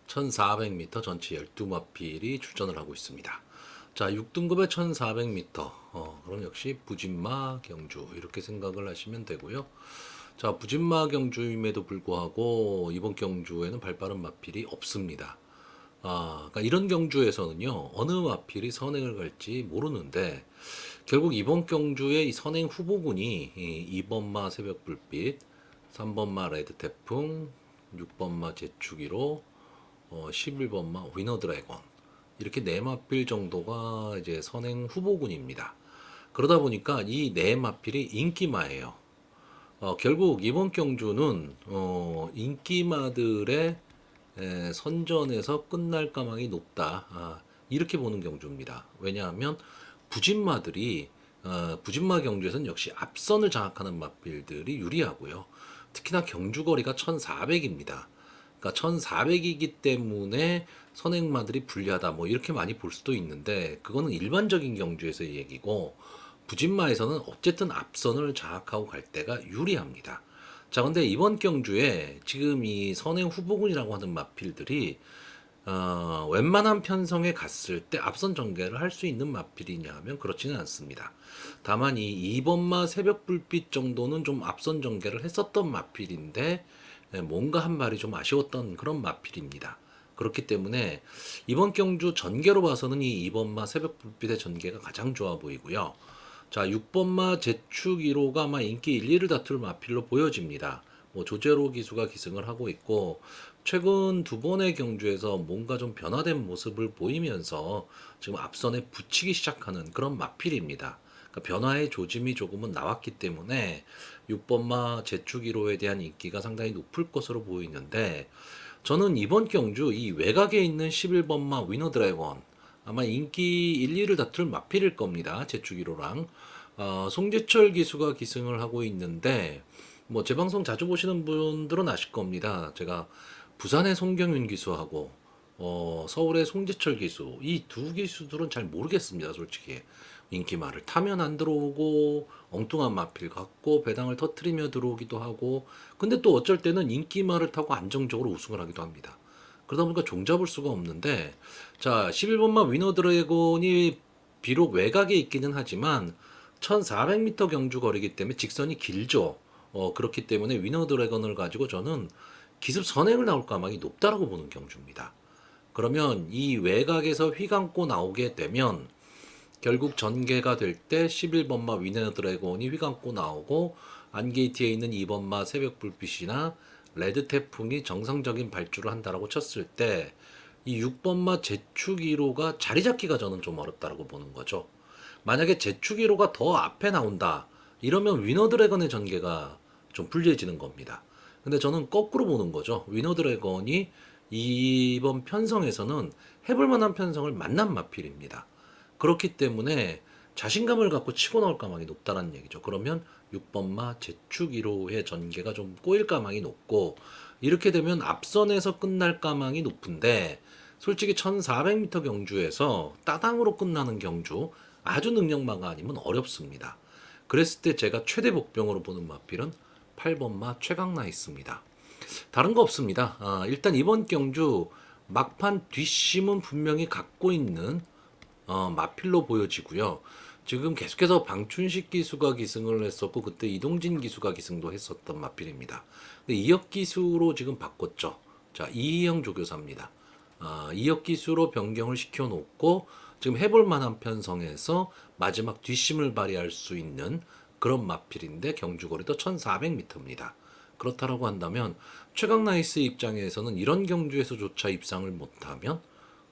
1400m 전체 12마필이 출전을 하고 있습니다. 자, 6등급의 1400m, 그럼 역시 부진마 경주 이렇게 생각을 하시면 되고요. 자, 부진마 경주임에도 불구하고 이번 경주에는 발빠른 마필이 없습니다. 그러니까 이런 경주에서는요, 어느 마필이 선행을 갈지 모르는데, 결국 이번 경주의 이 선행 후보군이 2번마 새벽불빛, 3번마 레드태풍, 6번마 제추기로, 11번마 위너드래곤, 이렇게 네 마필 정도가 이제 선행 후보군입니다. 그러다 보니까 이 네 마필이 인기마예요. 결국 이번 경주는 인기마들의 선전에서 끝날 가망이 높다, 이렇게 보는 경주입니다. 왜냐하면 부진마들이 부진마 경주에서는 역시 앞선을 장악하는 마필들이 유리하고요. 특히나 경주거리가 1400입니다. 그러니까 1400이기 때문에 선행마들이 불리하다, 뭐 이렇게 많이 볼 수도 있는데, 그거는 일반적인 경주에서의 얘기고, 부진마에서는 어쨌든 앞선을 장악하고 갈 때가 유리합니다. 자, 근데 이번 경주에 지금 이 선행 후보군이라고 하는 마필들이 웬만한 편성에 갔을 때 앞선 전개를 할 수 있는 마필이냐 하면 그렇지는 않습니다. 다만 이 2번마 새벽 불빛 정도는 좀 앞선 전개를 했었던 마필인데 뭔가 한 발이 좀 아쉬웠던 그런 마필입니다. 그렇기 때문에 이번 경주 전개로 봐서는 이 2번마 새벽 불빛의 전개가 가장 좋아 보이고요. 자, 6번마 제축 1호가 아마 인기 1, 2를 다툴 마필로 보여집니다. 뭐 조제로 기수가 기승을 하고 있고 최근 두 번의 경주에서 뭔가 좀 변화된 모습을 보이면서 지금 앞선에 붙이기 시작하는 그런 마필입니다. 그러니까 변화의 조짐이 조금은 나왔기 때문에 6번마 제축 1호에 대한 인기가 상당히 높을 것으로 보이는데 저는 이번 경주 이 외곽에 있는 11번마 위너 드래곤 아마 인기 1, 2를 다툴 마필일 겁니다. 제축 1호랑 송재철 기수가 기승을 하고 있는데 뭐 제 방송 자주 보시는 분들은 아실 겁니다. 제가 부산의 송경윤 기수하고 서울의 송재철 기수 이 두 기수들은 잘 모르겠습니다. 솔직히 인기말을 타면 안 들어오고 엉뚱한 마필 갖고 배당을 터트리며 들어오기도 하고 근데 또 어쩔 때는 인기말을 타고 안정적으로 우승을 하기도 합니다. 그러다 보니까 종잡을 수가 없는데 자 11번마 위너 드래곤이 비록 외곽에 있기는 하지만 1400m 경주 거리기 때문에 직선이 길죠. 그렇기 때문에 위너 드래곤을 가지고 저는 기습 선행을 나올 가망이 높다라고 보는 경주입니다. 그러면 이 외곽에서 휘감고 나오게 되면 결국 전개가 될 때 11번마 위너 드래곤이 휘감고 나오고 안게이트에 있는 2번마 새벽 불빛이나 레드 태풍이 정상적인 발주를 한다라고 쳤을 때 이 6번마 제축 1호가 자리 잡기가 저는 좀 어렵다라고 보는 거죠. 만약에 제축 1호가 더 앞에 나온다. 이러면 위너 드래곤의 전개가 좀 불리해지는 겁니다. 근데 저는 거꾸로 보는 거죠. 위너 드래곤이 이번 편성에서는 해볼 만한 편성을 만난 마필입니다. 그렇기 때문에 자신감을 갖고 치고 나올 가망이 높다는 얘기죠. 그러면 6번마 제축 1호의 전개가 좀 꼬일 가망이 높고 이렇게 되면 앞선에서 끝날 가망이 높은데 솔직히 1400m 경주에서 따당으로 끝나는 경주 아주 능력마가 아니면 어렵습니다. 그랬을 때 제가 최대 복병으로 보는 마필은 8번마 최강나이스입니다. 다른 거 없습니다. 일단 이번 경주 막판 뒷심은 분명히 갖고 있는 마필로 보여지고요. 지금 계속해서 방춘식 기수가 기승을 했었고 그때 이동진 기수가 기승도 했었던 마필입니다. 근데 이역 기수로 지금 바꿨죠. 자, 이희영 조교사입니다. 이역 기수로 변경을 시켜놓고 지금 해볼 만한 편성에서 마지막 뒷심을 발휘할 수 있는 그런 마필인데 경주거리도 1400m입니다. 그렇다라고 한다면 최강나이스 입장에서는 이런 경주에서조차 입상을 못하면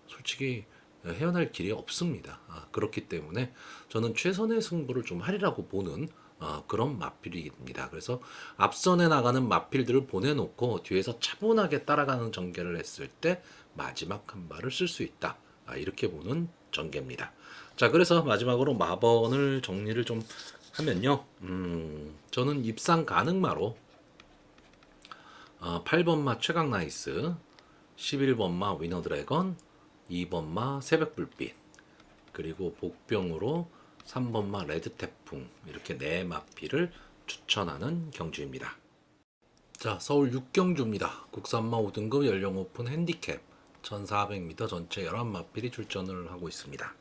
솔직히 헤어날 길이 없습니다. 그렇기 때문에 저는 최선의 승부를 좀 하리라고 보는 그런 마필입니다. 그래서 앞선에 나가는 마필들을 보내놓고 뒤에서 차분하게 따라가는 전개를 했을 때 마지막 한 발을 쓸 수 있다. 이렇게 보는 전개입니다. 자, 그래서 마지막으로 마번을 정리를 좀 하면요. 저는 입상 가능마로 8번마 최강나이스, 11번마 위너 드래곤, 2번마 새벽불빛, 그리고 복병으로 3번마 레드 태풍 이렇게 네 마필을 추천하는 경주입니다. 자, 서울 6경주입니다. 국산마 5등급 연령 오픈 핸디캡 1400m 전체 11마필이 출전을 하고 있습니다.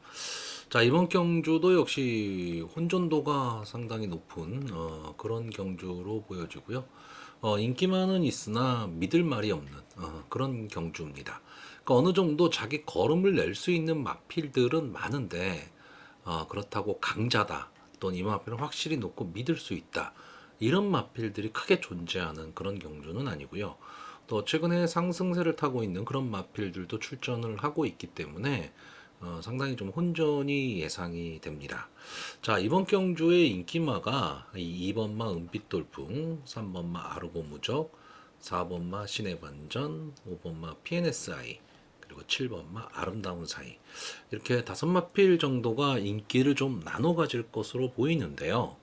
자, 이번 경주도 역시 혼전도가 상당히 높은 그런 경주로 보여지고요. 인기만은 있으나 믿을 말이 없는 그런 경주입니다. 그러니까 어느 정도 자기 걸음을 낼 수 있는 마필들은 많은데 그렇다고 강자다 또는 이 마필은 확실히 놓고 믿을 수 있다 이런 마필들이 크게 존재하는 그런 경주는 아니고요. 또 최근에 상승세를 타고 있는 그런 마필들도 출전을 하고 있기 때문에 상당히 좀 혼전이 예상이 됩니다. 자, 이번 경주의 인기마가 2번마 은빛돌풍, 3번마 아르고무적, 4번마 신의 반전, 5번마 PNSI, 그리고 7번마 아름다운 사이 이렇게 5마필 정도가 인기를 좀 나눠 가질 것으로 보이는데요.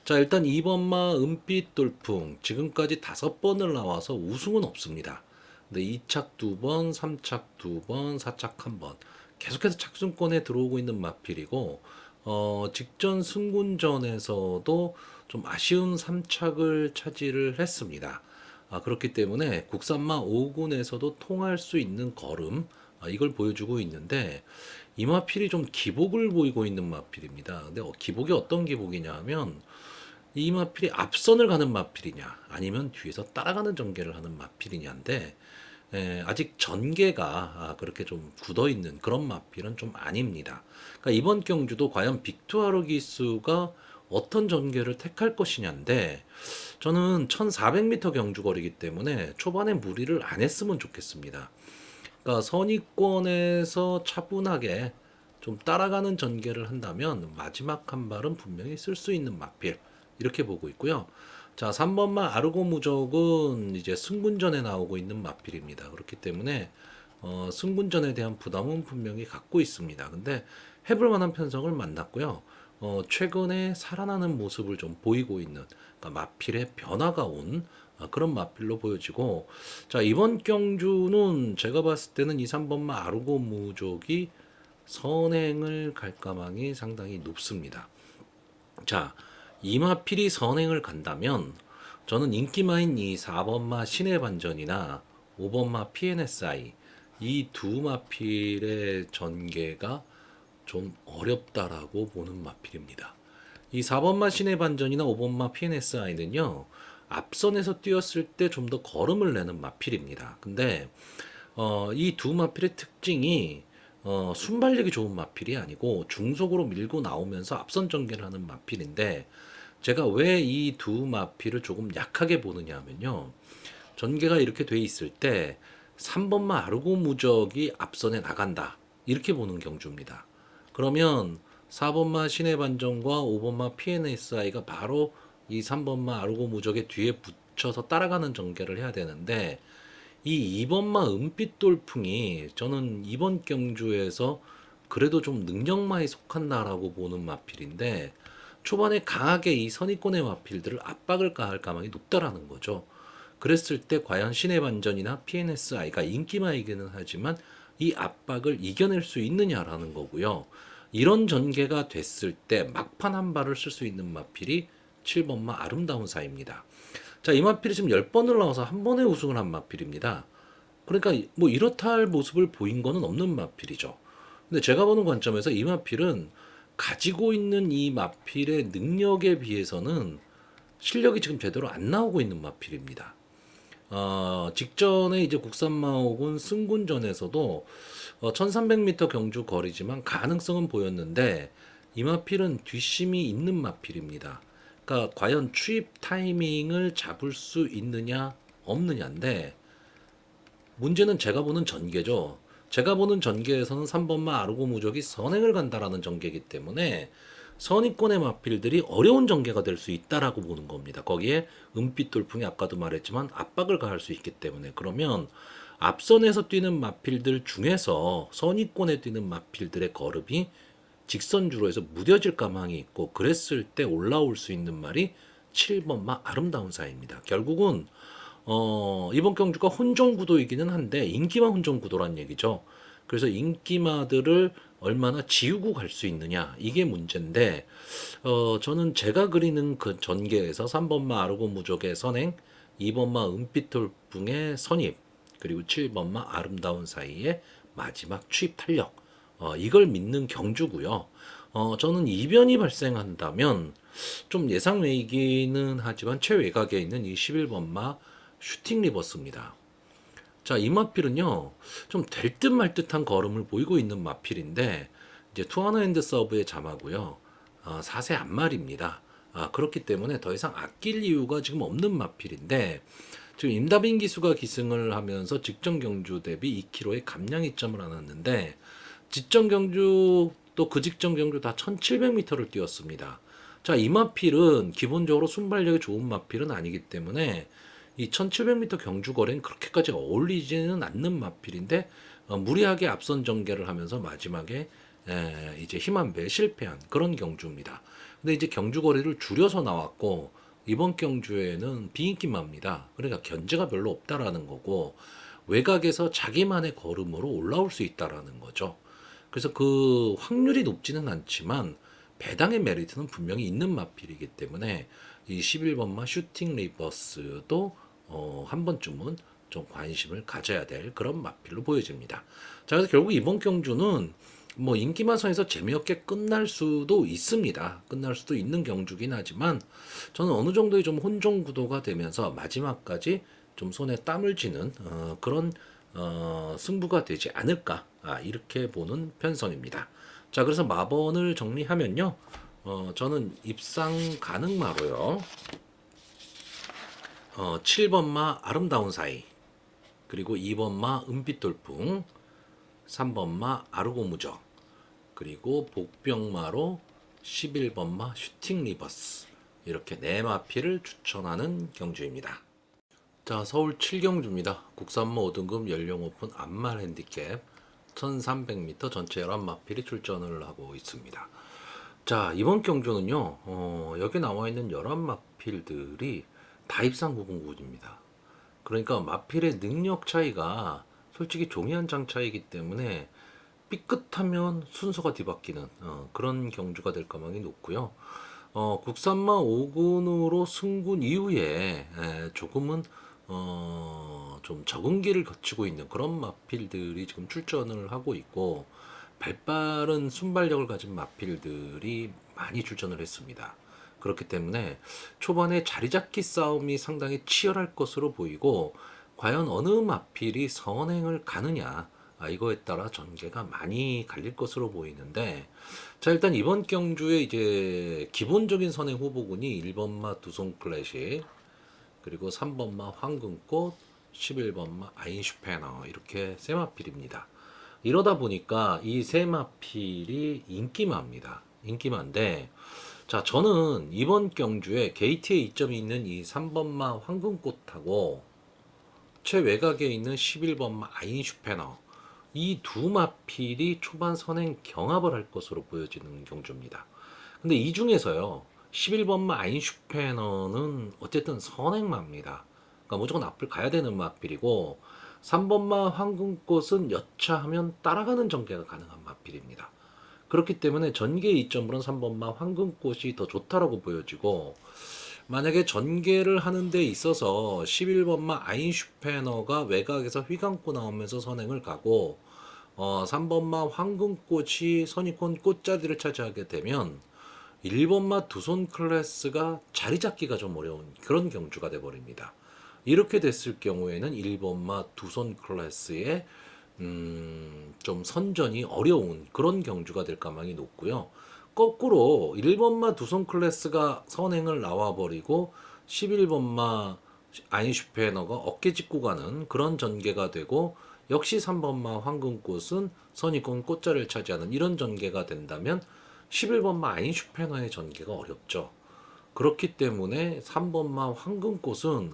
자, 일단 2번마 은빛 돌풍 지금까지 5번을 나와서 우승은 없습니다. 근데 2착 2번, 3착 2번, 4착 1번 계속해서 착순권에 들어오고 있는 마필이고 직전 승군전에서도 좀 아쉬운 3착을 차지를 했습니다. 그렇기 때문에 국산마 5군에서도 통할 수 있는 걸음 이걸 보여주고 있는데 이 마필이 좀 기복을 보이고 있는 마필입니다. 근데 기복이 어떤 기복이냐 하면 이 마필이 앞선을 가는 마필이냐 아니면 뒤에서 따라가는 전개를 하는 마필이냐인데 아직 전개가 그렇게 좀 굳어 있는 그런 마필은 좀 아닙니다. 그러니까 이번 경주도 과연 빅투아르 기수가 어떤 전개를 택할 것이냐인데 저는 1400m 경주거리이기 때문에 초반에 무리를 안 했으면 좋겠습니다. 그러니까 선입권에서 차분하게 좀 따라가는 전개를 한다면 마지막 한 발은 분명히 쓸 수 있는 마필 이렇게 보고 있고요. 자, 3번마 아르고 무적은 이제 승군전에 나오고 있는 마필입니다. 그렇기 때문에 승군전에 대한 부담은 분명히 갖고 있습니다. 근데 해볼 만한 편성을 만났고요. 최근에 살아나는 모습을 좀 보이고 있는 그러니까 마필의 변화가 온 그런 마필로 보여지고 자 이번 경주는 제가 봤을 때는 이 3번마 아르고 무족이 선행을 갈 가망이 상당히 높습니다. 자, 이마필이 선행을 간다면 저는 인기마인 이 4번마 신의 반전이나 5번마 PNSI 이 두 마필의 전개가 좀 어렵다라고 보는 마필입니다. 이 4번마 신의 반전이나 5번마 PNSI는요. 앞선에서 뛰었을 때 좀 더 걸음을 내는 마필입니다. 근데 이 두 마필의 특징이 순발력이 좋은 마필이 아니고 중속으로 밀고 나오면서 앞선 전개를 하는 마필인데 제가 왜 이 두 마필을 조금 약하게 보느냐 하면요. 전개가 이렇게 돼 있을 때 3번마 아르고 무적이 앞선에 나간다. 이렇게 보는 경주입니다. 그러면 4번마 신의 반전과 5번마 PNSI가 바로 이 3번마 아르고 무적의 뒤에 붙여서 따라가는 전개를 해야 되는데 이 2번마 은빛 돌풍이 저는 이번 경주에서 그래도 좀 능력마에 속한다라고 보는 마필인데 초반에 강하게 이 선입권의 마필들을 압박을 가할 가망이 높다라는 거죠. 그랬을 때 과연 신의 반전이나 PNSI가 인기마이기는 하지만 이 압박을 이겨낼 수 있느냐라는 거고요. 이런 전개가 됐을 때 막판 한 발을 쓸 수 있는 마필이 7번마 아름다운 사입니다. 자, 이 마필이 지금 10번을 나와서 한 번에 우승을 한 마필입니다. 그러니까 뭐 이렇다 할 모습을 보인 거는 없는 마필이죠. 근데 제가 보는 관점에서 이 마필은 가지고 있는 이 마필의 능력에 비해서는 실력이 지금 제대로 안 나오고 있는 마필입니다. 직전에 이제 국산마옥은 승군전에서도 1300m 경주 거리지만 가능성은 보였는데 이 마필은 뒷심이 있는 마필입니다. 그러니까 과연 추입 타이밍을 잡을 수 있느냐 없느냐인데 문제는 제가 보는 전개죠. 제가 보는 전개에서는 3번마 아르고 무적이 선행을 간다라는 전개이기 때문에 선입권의 마필들이 어려운 전개가 될 수 있다라고 보는 겁니다. 거기에 은빛 돌풍이 아까도 말했지만 압박을 가할 수 있기 때문에 그러면 앞선에서 뛰는 마필들 중에서 선입권에 뛰는 마필들의 걸음이 직선주로 해서 무뎌질 가망이 있고 그랬을 때 올라올 수 있는 말이 7번마 아름다운 사이입니다. 결국은 이번 경주가 혼종 구도이기는 한데 인기마 혼종 구도란 얘기죠. 그래서 인기마들을 얼마나 지우고 갈 수 있느냐 이게 문제인데 저는 제가 그리는 그 전개에서 3번마 아르고 무적의 선행, 2번마 은빛 돌풍의 선입, 그리고 7번마 아름다운 사이의 마지막 추입 탄력 이걸 믿는 경주고요. 저는 이변이 발생한다면 좀 예상 외이기는 하지만 최외곽에 있는 이 11번마 슈팅 리버스입니다. 자, 이 마필은요, 좀 될 듯 말 듯한 걸음을 보이고 있는 마필인데, 이제 투아너 핸드 서브의 자마고요. 4세 앞말입니다. 그렇기 때문에 더 이상 아낄 이유가 지금 없는 마필인데, 지금 임다빈 기수가 기승을 하면서 직전 경주 대비 2kg의 감량 이점을 안았는데, 직전 경주 또 그 직전 경주 다 1700m를 뛰었습니다. 자, 이 마필은 기본적으로 순발력이 좋은 마필은 아니기 때문에 이 1700m 경주 거리는 그렇게까지 어울리지는 않는 마필인데 무리하게 앞선 전개를 하면서 마지막에 이제 힘 한 배 실패한 그런 경주입니다. 근데 이제 경주 거리를 줄여서 나왔고 이번 경주에는 비인기마입니다. 그러니까 견제가 별로 없다라는 거고 외곽에서 자기만의 걸음으로 올라올 수 있다라는 거죠. 그래서 그 확률이 높지는 않지만 배당의 메리트는 분명히 있는 마필이기 때문에 이 11번마 슈팅 리버스도 한 번쯤은 좀 관심을 가져야 될 그런 마필로 보여집니다. 자, 그래서 결국 이번 경주는 뭐 인기마선에서 재미없게 끝날 수도 있습니다. 끝날 수도 있는 경주긴 하지만 저는 어느 정도의 좀 혼종 구도가 되면서 마지막까지 좀 손에 땀을 쥐는 그런 승부가 되지 않을까 이렇게 보는 편성입니다. 자, 그래서 마번을 정리하면요. 저는 입상 가능마로요. 7번마 아름다운 사이, 그리고 2번마 은빛 돌풍, 3번마 아르고무적, 그리고 복병마로 11번마 슈팅 리버스, 이렇게 네 마피를 추천하는 경주입니다. 자, 서울 7경주입니다. 국산모 5등급 연령 오픈 암말 핸디캡 1300m 전체 11마필이 출전을 하고 있습니다. 자, 이번 경주는요, 여기 나와 있는 11마필들이 다 입상 9분군입니다. 그러니까 마필의 능력 차이가 솔직히 종이 한 장 차이기 때문에 삐끗하면 순서가 뒤바뀌는 그런 경주가 될 가망이 높고요. 국산마 5군으로 승군 이후에 조금은 좀 적응기를 거치고 있는 그런 마필들이 지금 출전을 하고 있고, 발빠른 순발력을 가진 마필들이 많이 출전을 했습니다. 그렇기 때문에 초반에 자리잡기 싸움이 상당히 치열할 것으로 보이고, 과연 어느 마필이 선행을 가느냐, 이거에 따라 전개가 많이 갈릴 것으로 보이는데, 자, 일단 이번 경주에 이제 기본적인 선행 후보군이 1번마 두손 클래식, 그리고 3번마 황금꽃, 11번마 아인슈페너, 이렇게 세 마필입니다. 이러다 보니까 이 세 마필이 인기마입니다. 인기마인데, 자, 저는 이번 경주에 게이트에 이점이 있는 이 3번마 황금꽃하고 최외곽에 있는 11번마 아인슈페너, 이 두 마필이 초반 선행 경합을 할 것으로 보여지는 경주입니다. 근데 이 중에서요, 11번마 아인슈페너는 어쨌든 선행마입니다. 그러니까 무조건 앞을 가야 되는 마필이고, 3번마 황금꽃은 여차하면 따라가는 전개가 가능한 마필입니다. 그렇기 때문에 전개 이점으로는 3번마 황금꽃이 더 좋다라고 보여지고, 만약에 전개를 하는 데 있어서 11번마 아인슈페너가 외곽에서 휘감고 나오면서 선행을 가고, 3번마 황금꽃이 선입권 꽃자리를 차지하게 되면 1번마 두손 클래스가 자리 잡기가 좀 어려운 그런 경주가 돼버립니다. 이렇게 됐을 경우에는 1번마 두손 클래스의 좀 선전이 어려운 그런 경주가 될 가망이 높고요. 거꾸로 1번마 두손 클래스가 선행을 나와버리고 11번마 아인슈페너가 어깨 짚고 가는 그런 전개가 되고, 역시 3번마 황금꽃은 선입권 꽃자를 차지하는 이런 전개가 된다면 11번마 아인슈페너의 전개가 어렵죠. 그렇기 때문에 3번마 황금꽃은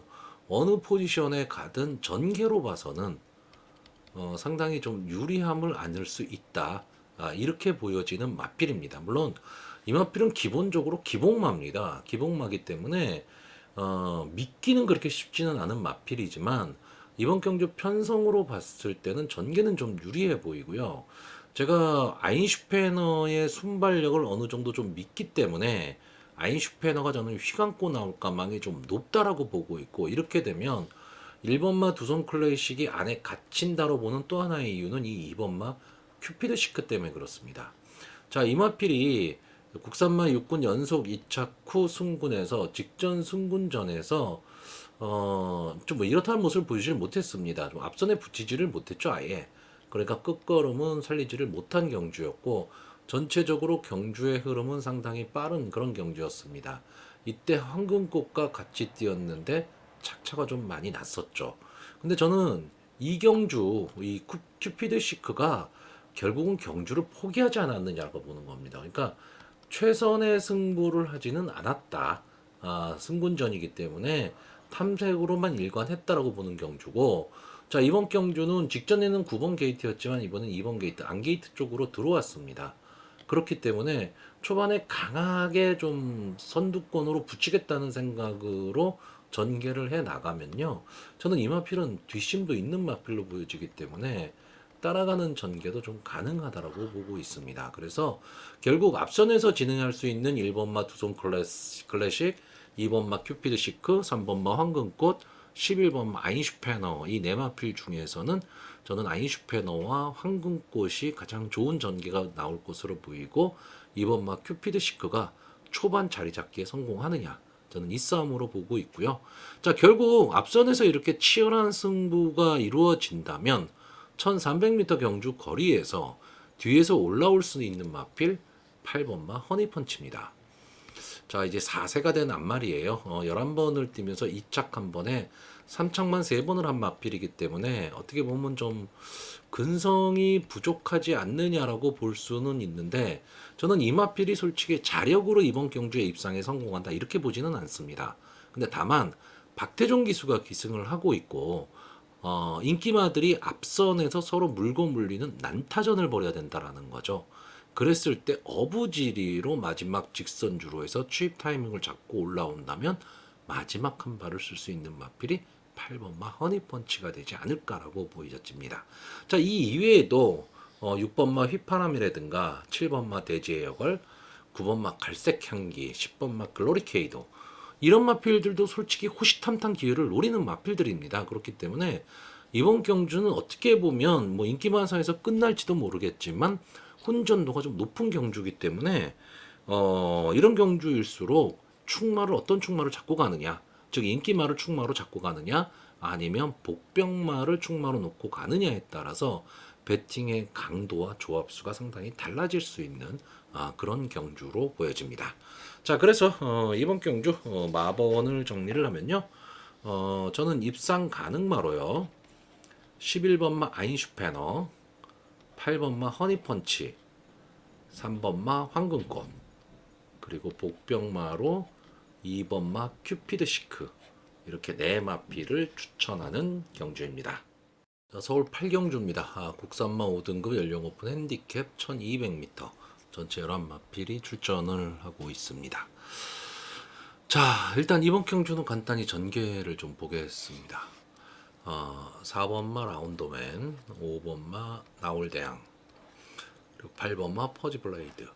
어느 포지션에 가든 전개로 봐서는 상당히 좀 유리함을 안을 수 있다. 이렇게 보여지는 마필입니다. 물론 이 마필은 기본적으로 기복마입니다. 기복마기 때문에 믿기는 그렇게 쉽지는 않은 마필이지만 이번 경주 편성으로 봤을 때는 전개는 좀 유리해 보이고요. 제가 아인슈페너의 순발력을 어느 정도 좀 믿기 때문에 아인슈페너가 저는 휘감고 나올 가망이 좀 높다라고 보고 있고, 이렇게 되면 1번마 두손 클래식이 안에 갇힌다로 보는 또 하나의 이유는 이 2번마 큐피드 시크 때문에 그렇습니다. 자, 이마필이 국산마 6군 연속 2차 후 승군에서 직전 승군전에서 좀 뭐 이렇다는 모습을 보여주질 못했습니다. 좀 앞선에 붙이지를 못했죠, 아예. 그러니까 끝걸음은 살리지를 못한 경주였고, 전체적으로 경주의 흐름은 상당히 빠른 그런 경주였습니다. 이때 황금꽃과 같이 뛰었는데 착차가 좀 많이 났었죠. 근데 저는 이 경주, 이 큐피드 시크가 결국은 경주를 포기하지 않았느냐고 보는 겁니다. 그러니까 최선의 승부를 하지는 않았다. 승군전이기 때문에 탐색으로만 일관했다라고 보는 경주고, 자, 이번 경주는 직전에는 9번 게이트였지만 이번엔 2번 게이트, 안게이트 쪽으로 들어왔습니다. 그렇기 때문에 초반에 강하게 좀 선두권으로 붙이겠다는 생각으로 전개를 해 나가면요, 저는 이 마필은 뒷심도 있는 마필로 보여지기 때문에 따라가는 전개도 좀 가능하다라고 보고 있습니다. 그래서 결국 앞선에서 진행할 수 있는 1번마 두손 클래식, 2번마 큐피드 시크, 3번마 황금꽃, 11번 아인슈페너 이 네 마필 중에서는 저는 아인슈페너와 황금꽃이 가장 좋은 전개가 나올 것으로 보이고, 이번 막 큐피드 시크가 초반 자리 잡기에 성공하느냐, 저는 이 싸움으로 보고 있고요. 자, 결국 앞선에서 이렇게 치열한 승부가 이루어진다면 1300m 경주 거리에서 뒤에서 올라올 수 있는 마필 8번마 허니펀치입니다. 자, 이제 4세가 된 앞말이에요. 11번을 뛰면서 2착 한 번에 3착만 3번을 한 마필이기 때문에 어떻게 보면 좀 근성이 부족하지 않느냐라고 볼 수는 있는데, 저는 이 마필이 솔직히 자력으로 이번 경주에 입상에 성공한다 이렇게 보지는 않습니다. 근데 다만 박태종 기수가 기승을 하고 있고, 인기마들이 앞선에서 서로 물고 물리는 난타전을 벌여야 된다라는 거죠. 그랬을 때 어부지리로 마지막 직선주로 해서 취입 타이밍을 잡고 올라온다면 마지막 한 발을 쓸 수 있는 마필이 8번마 허니펀치가 되지 않을까라고 보여집니다. 자, 이 이외에도 6번마 휘파람이라든가 7번마 대지의 역을, 9번마 갈색향기, 10번마 글로리케이도, 이런 마필들도 솔직히 호시탐탐 기회를 노리는 마필들입니다. 그렇기 때문에 이번 경주는 어떻게 보면 뭐 인기만사에서 끝날지도 모르겠지만 혼전도가 좀 높은 경주이기 때문에 이런 경주일수록 충마를, 어떤 충마를 잡고 가느냐, 즉 인기마를 충마로 잡고 가느냐 아니면 복병마를 충마로 놓고 가느냐에 따라서 배팅의 강도와 조합수가 상당히 달라질 수 있는 그런 경주로 보여집니다. 자, 그래서 이번 경주 마번을 정리를 하면요, 저는 입상 가능마로요 11번마 아인슈페너, 8번마 허니펀치, 3번마 황금꽃, 그리고 복병마로 2번마 큐피드 시크, 이렇게 네 마필을 추천하는 경주입니다. 자, 서울 8경주입니다. 국산마 5등급 연령 오픈 핸디캡 1200m, 전체 11마필이 출전을 하고 있습니다. 자, 일단 이번 경주는 간단히 전개를 좀 보겠습니다. 4번마 라운더맨, 5번마 나올대양, 그리고 8번마 퍼지블레이드,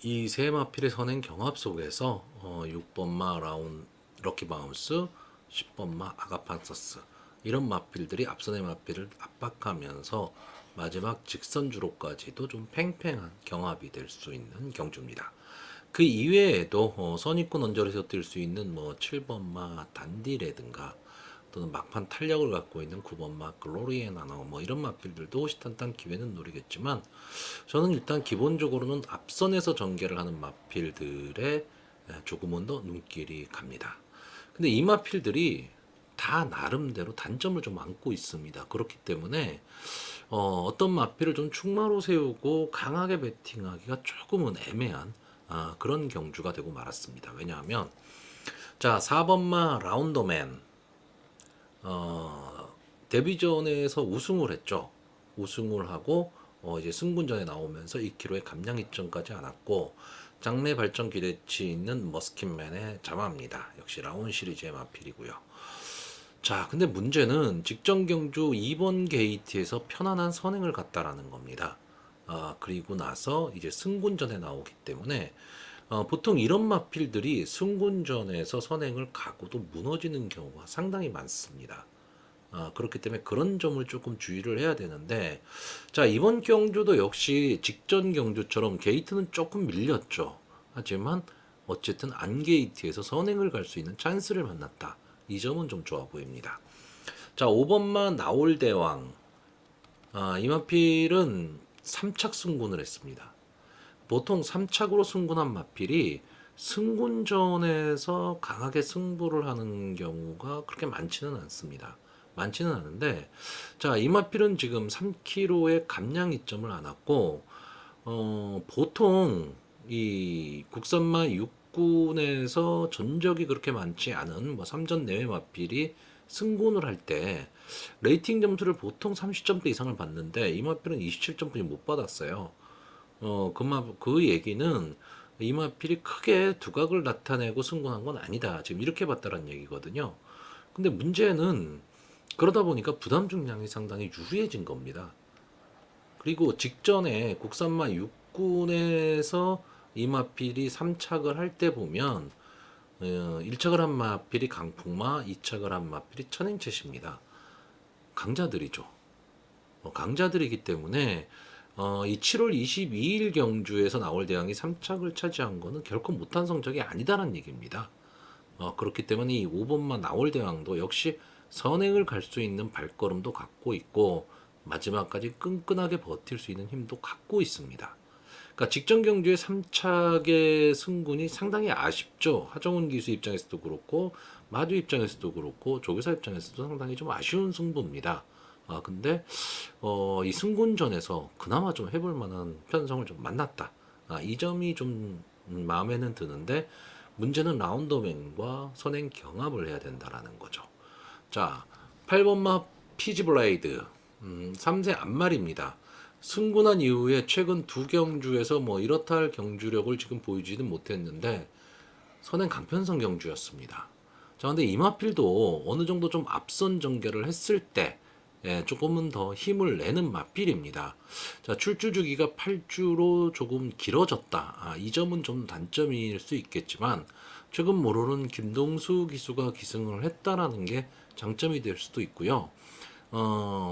이 세 마필의 선행 경합 속에서 6번마 럭키바운스, 10번마 아가판서스, 이런 마필들이 앞선의 마필을 압박하면서 마지막 직선주로까지도 좀 팽팽한 경합이 될 수 있는 경주입니다. 그 이외에도 선입구 언저리에서 뛸 수 있는 뭐 7번마 단디라든가 또는 막판 탄력을 갖고 있는 9번마 글로리에나노, 뭐 이런 마필들도 호시탄탄 기회는 노리겠지만, 저는 일단 기본적으로는 앞선에서 전개를 하는 마필들에 조금은 더 눈길이 갑니다. 근데 이 마필들이 다 나름대로 단점을 좀 안고 있습니다. 그렇기 때문에 어떤 마필을 좀 충마로 세우고 강하게 배팅하기가 조금은 애매한 그런 경주가 되고 말았습니다. 왜냐하면 자, 4번마 라운더맨, 데뷔전에서 우승을 했죠. 우승을 하고 이제 승군전에 나오면서 2kg의 감량 입점까지 않았고, 장래 발전 기대치 있는 머스킨맨의 자마입니다. 역시 라운 시리즈의 마필이고요. 자, 근데 문제는 직전 경주 2번 게이트에서 편안한 선행을 갔다라는 겁니다. 그리고 나서 이제 승군전에 나오기 때문에 보통 이런 마필들이 승군전에서 선행을 가고도 무너지는 경우가 상당히 많습니다. 그렇기 때문에 그런 점을 조금 주의를 해야 되는데, 자, 이번 경주도 역시 직전 경주처럼 게이트는 조금 밀렸죠. 하지만 어쨌든 안 게이트에서 선행을 갈 수 있는 찬스를 만났다. 이 점은 좀 좋아 보입니다. 자, 5번만 나올대왕, 이 마필은 3착 승군을 했습니다. 보통 3착으로 승군한 마필이 승군전에서 강하게 승부를 하는 경우가 그렇게 많지는 않습니다. 많지는 않은데, 자, 이 마필은 지금 3kg의 감량 이점을 안았고, 보통 이 국산마 6군에서 전적이 그렇게 많지 않은 뭐 3전 내외 마필이 승군을 할 때 레이팅 점수를 보통 30점대 이상을 받는데, 이 마필은 27점뿐이 못 받았어요. 그 얘기는 이 마필이 크게 두각을 나타내고 승군한 건 아니다, 지금 이렇게 봤다는 얘기거든요. 근데 문제는 그러다 보니까 부담 중량이 상당히 유리해진 겁니다. 그리고 직전에 국산마 6군에서 이 마필이 3착을 할 때 보면 1척을 한 마필이 강풍마, 2척을 한 마필이 천행채시입니다. 강자들이죠. 강자들이기 때문에 이 7월 22일 경주에서 나올 대항이 3착을 차지한 거는 결코 못한 성적이 아니다라는 얘기입니다. 그렇기 때문에 이 5번마 나올 대왕도 역시 선행을 갈 수 있는 발걸음도 갖고 있고 마지막까지 끈끈하게 버틸 수 있는 힘도 갖고 있습니다. 그러니까 직전 경주의 3착의 승군이 상당히 아쉽죠. 하정훈 기수 입장에서도 그렇고 마주 입장에서도 그렇고 조교사 입장에서도 상당히 좀 아쉬운 승부입니다. 근데 이 승군전에서 그나마 좀 해볼 만한 편성을 좀 만났다. 이 점이 좀 마음에는 드는데 문제는 라운더맨과 선행 경합을 해야 된다라는 거죠. 자, 8번마 피지블레이드 3세 앞말입니다. 승군한 이후에 최근 두 경주에서 뭐 이렇다 할 경주력을 지금 보이지는 못했는데 선행 강편성 경주였습니다. 자, 근데 이마필도 어느 정도 좀 앞선 전개를 했을 때 조금은 더 힘을 내는 마필입니다. 자, 출주 주기가 8주로 조금 길어졌다. 이 점은 좀 단점일 수 있겠지만 최근 모르는 김동수 기수가 기승을 했다라는 게 장점이 될 수도 있고요.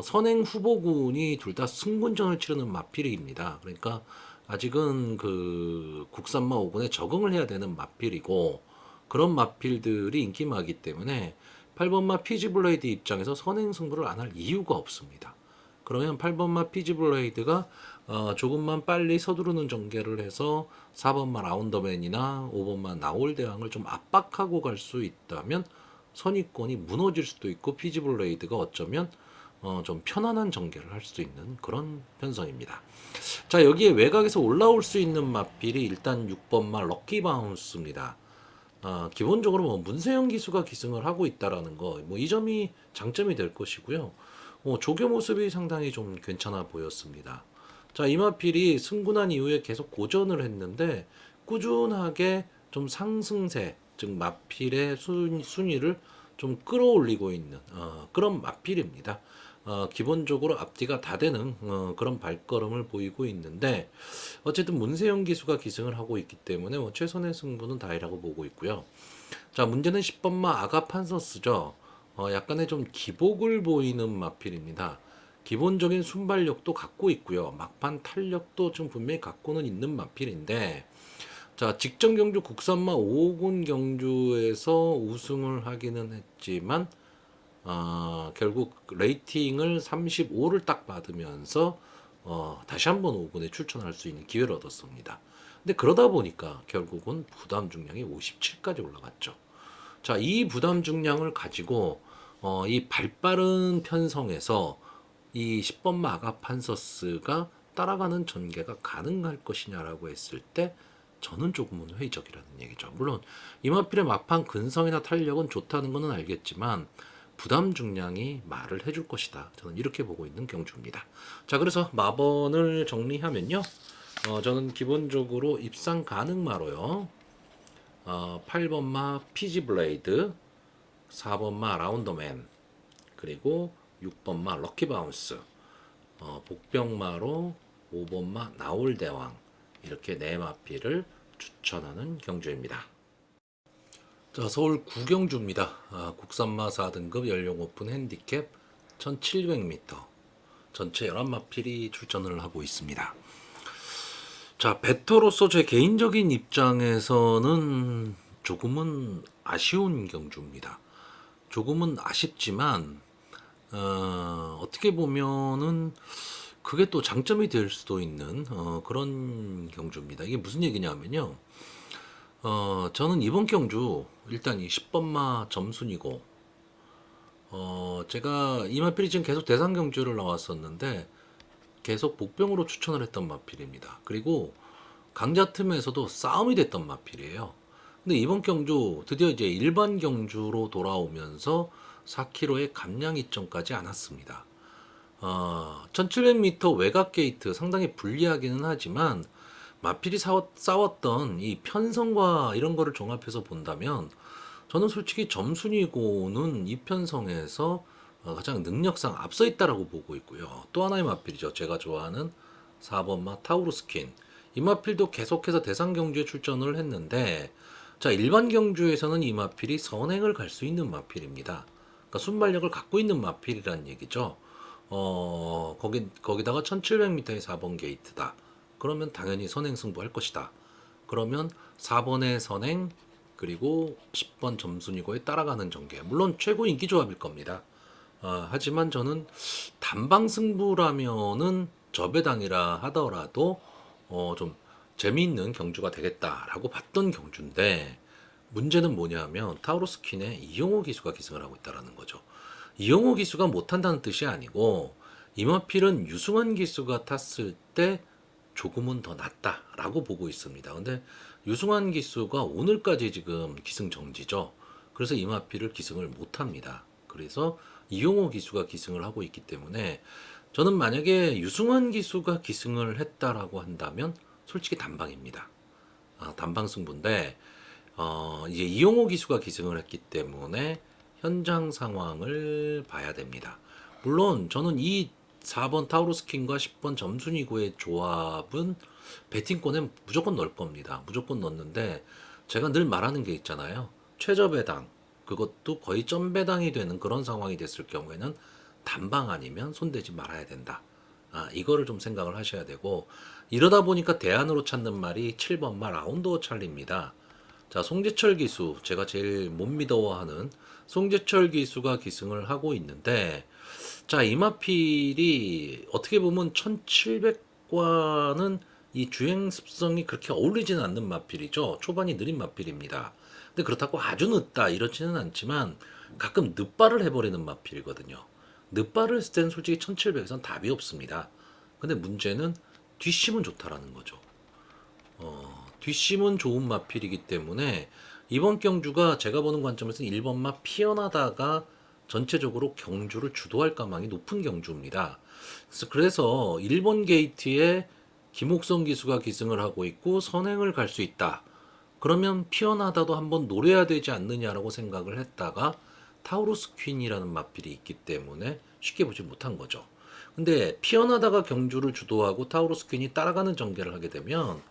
선행 후보군이 둘 다 승군전을 치르는 마필입니다. 그러니까 아직은 그 국산마 5군에 적응을 해야 되는 마필이고 그런 마필들이 인기마기 때문에 8번마 피지블레이드 입장에서 선행 승부를 안 할 이유가 없습니다. 그러면 8번마 피지블레이드가 조금만 빨리 서두르는 전개를 해서 4번마 라운더맨이나 5번마 나올대왕을 좀 압박하고 갈 수 있다면 선입권이 무너질 수도 있고 피지블레이드가 어쩌면 좀 편안한 전개를 할 수 있는 그런 편성입니다. 자, 여기에 외곽에서 올라올 수 있는 마필이 일단 6번마 럭키바운스입니다. 기본적으로 뭐 문세영 기수가 기승을 하고 있다라는 거, 뭐 이 점이 장점이 될 것이고요. 조교 모습이 상당히 좀 괜찮아 보였습니다. 자, 이마필이 승군한 이후에 계속 고전을 했는데 꾸준하게 좀 상승세, 즉 마필의 순위를 좀 끌어올리고 있는 그런 마필입니다. 기본적으로 앞뒤가 다 되는 그런 발걸음을 보이고 있는데 어쨌든 문세영 기수가 기승을 하고 있기 때문에 뭐 최선의 승부는 다이라고 보고 있고요. 자, 문제는 10번마 아가판서스죠. 약간의 좀 기복을 보이는 마필입니다. 기본적인 순발력도 갖고 있고요. 막판 탄력도 좀 분명히 갖고는 있는 마필인데 자, 직전 경주 국산마 5군 경주에서 우승을 하기는 했지만 결국 레이팅을 35를 딱 받으면서 다시 한번 5군에 출전할 수 있는 기회를 얻었습니다. 근데 그러다 보니까 결국은 부담 중량이 57까지 올라갔죠. 자, 이 부담 중량을 가지고 이 발빠른 편성에서 이 10번마 아가판서스가 따라가는 전개가 가능할 것이냐라고 했을 때 저는 조금은 회의적이라는 얘기죠. 물론 이마필의 막판 근성이나 탄력은 좋다는 것은 알겠지만 부담 중량이 말을 해줄 것이다. 저는 이렇게 보고 있는 경주입니다. 자, 그래서 마번을 정리하면요. 저는 기본적으로 입상 가능마로요. 8번마 피지블레이드, 4번마 라운더맨, 그리고 6번마 럭키바운스, 복병마로 5번마 나올대왕 이렇게 네 마필을 추천하는 경주입니다. 자, 서울 구경주입니다. 국산마 4등급 연령 오픈 핸디캡 1700m 전체 11마필이 출전을 하고 있습니다. 자, 배터로서 제 개인적인 입장에서는 조금은 아쉬운 경주입니다. 조금은 아쉽지만 어떻게 보면은 그게 또 장점이 될 수도 있는 그런 경주입니다. 이게 무슨 얘기냐면요. 저는 이번 경주 일단 이 10번마 점순이고 제가 이 마필이 지금 계속 대상 경주를 나왔었는데 계속 복병으로 추천을 했던 마필입니다. 그리고 강자 틈에서도 싸움이 됐던 마필이에요. 근데 이번 경주 드디어 이제 일반 경주로 돌아오면서 4km의 감량 이점까지 않았습니다. 1700m 외곽 게이트 상당히 불리하기는 하지만 마필이 싸웠던 이 편성과 이런 거를 종합해서 본다면 저는 솔직히 점순이고는 이 편성에서 가장 능력상 앞서 있다라고 보고 있고요. 또 하나의 마필이죠. 제가 좋아하는 4번마 타우루스킨. 이 마필도 계속해서 대상 경주에 출전을 했는데 자, 일반 경주에서는 이 마필이 선행을 갈 수 있는 마필입니다. 그러니까 순발력을 갖고 있는 마필이라는 얘기죠. 거기다가 1700m의 4번 게이트다. 그러면 당연히 선행 승부할 것이다. 그러면 4번의 선행, 그리고 10번 점순이고에 따라가는 전개. 물론 최고 인기 조합일 겁니다. 하지만 저는 단방 승부라면은 저배당이라 하더라도 좀 재미있는 경주가 되겠다라고 봤던 경주인데, 문제는 뭐냐면 타우로스 퀸에 이용호 기수가 기승을 하고 있다는 거죠. 이용호 기수가 못한다는 뜻이 아니고 이마필은 유승환 기수가 탔을 때 조금은 더 낫다라고 보고 있습니다. 근데 유승환 기수가 오늘까지 지금 기승 정지죠. 그래서 이마필을 기승을 못합니다. 그래서 이용호 기수가 기승을 하고 있기 때문에 저는 만약에 유승환 기수가 기승을 했다라고 한다면 솔직히 단방입니다. 단방 승부인데 이제 이용호 기수가 기승을 했기 때문에 현장 상황을 봐야 됩니다. 물론 저는 이 4번 타우로스킨과 10번 점순이고의 조합은 배팅권에 무조건 넣을 겁니다. 무조건 넣는데 제가 늘 말하는 게 있잖아요. 최저 배당, 그것도 거의 점 배당이 되는 그런 상황이 됐을 경우에는 단방 아니면 손대지 말아야 된다. 이거를 좀 생각을 하셔야 되고, 이러다 보니까 대안으로 찾는 말이 7번 말 라운드 찰리입니다. 자, 송재철 기수, 제가 제일 못 믿어하는 송재철 기수가 기승을 하고 있는데, 자, 이마필이 어떻게 보면 1700과는 이 주행 습성이 그렇게 어울리지는 않는 마필이죠. 초반이 느린 마필입니다. 근데 그렇다고 아주 늦다 이렇지는 않지만 가끔 늦발을 해버리는 마필이거든요. 늦발을 했을 때는 솔직히 1700에선 답이 없습니다. 근데 문제는 뒷심은 좋다라는 거죠. 뒷심은 좋은 마필이기 때문에 이번 경주가 제가 보는 관점에서는 1번 마 피어나다가 전체적으로 경주를 주도할 가망이 높은 경주입니다. 그래서 1번 게이트에 김옥성 기수가 기승을 하고 있고 선행을 갈 수 있다. 그러면 피어나다도 한번 노려야 되지 않느냐라고 생각을 했다가 타우루스 퀸이라는 마필이 있기 때문에 쉽게 보지 못한 거죠. 근데 피어나다가 경주를 주도하고 타우루스 퀸이 따라가는 전개를 하게 되면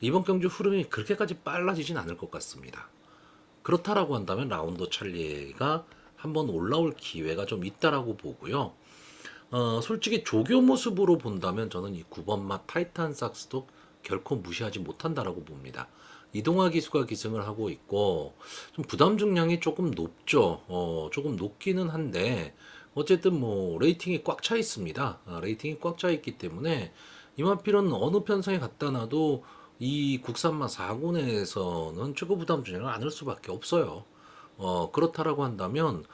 이번 경주 흐름이 그렇게까지 빨라지진 않을 것 같습니다. 그렇다라고 한다면 라운드 찰리가 한번 올라올 기회가 좀 있다라고 보고요. 솔직히 조교 모습으로 본다면 저는 이 9번 마 타이탄 삭스도 결코 무시하지 못한다라고 봅니다. 이동화 기수가 기승을 하고 있고 좀 부담 중량이 조금 높죠. 조금 높기는 한데 어쨌든 뭐 레이팅이 꽉 차 있습니다. 레이팅이 꽉 차 있기 때문에 이마필은 어느 편성에 갖다 놔도 이 국산마 4군에서는 최고 부담 중량을 안을 수밖에 없어요. 그렇다라고 한다면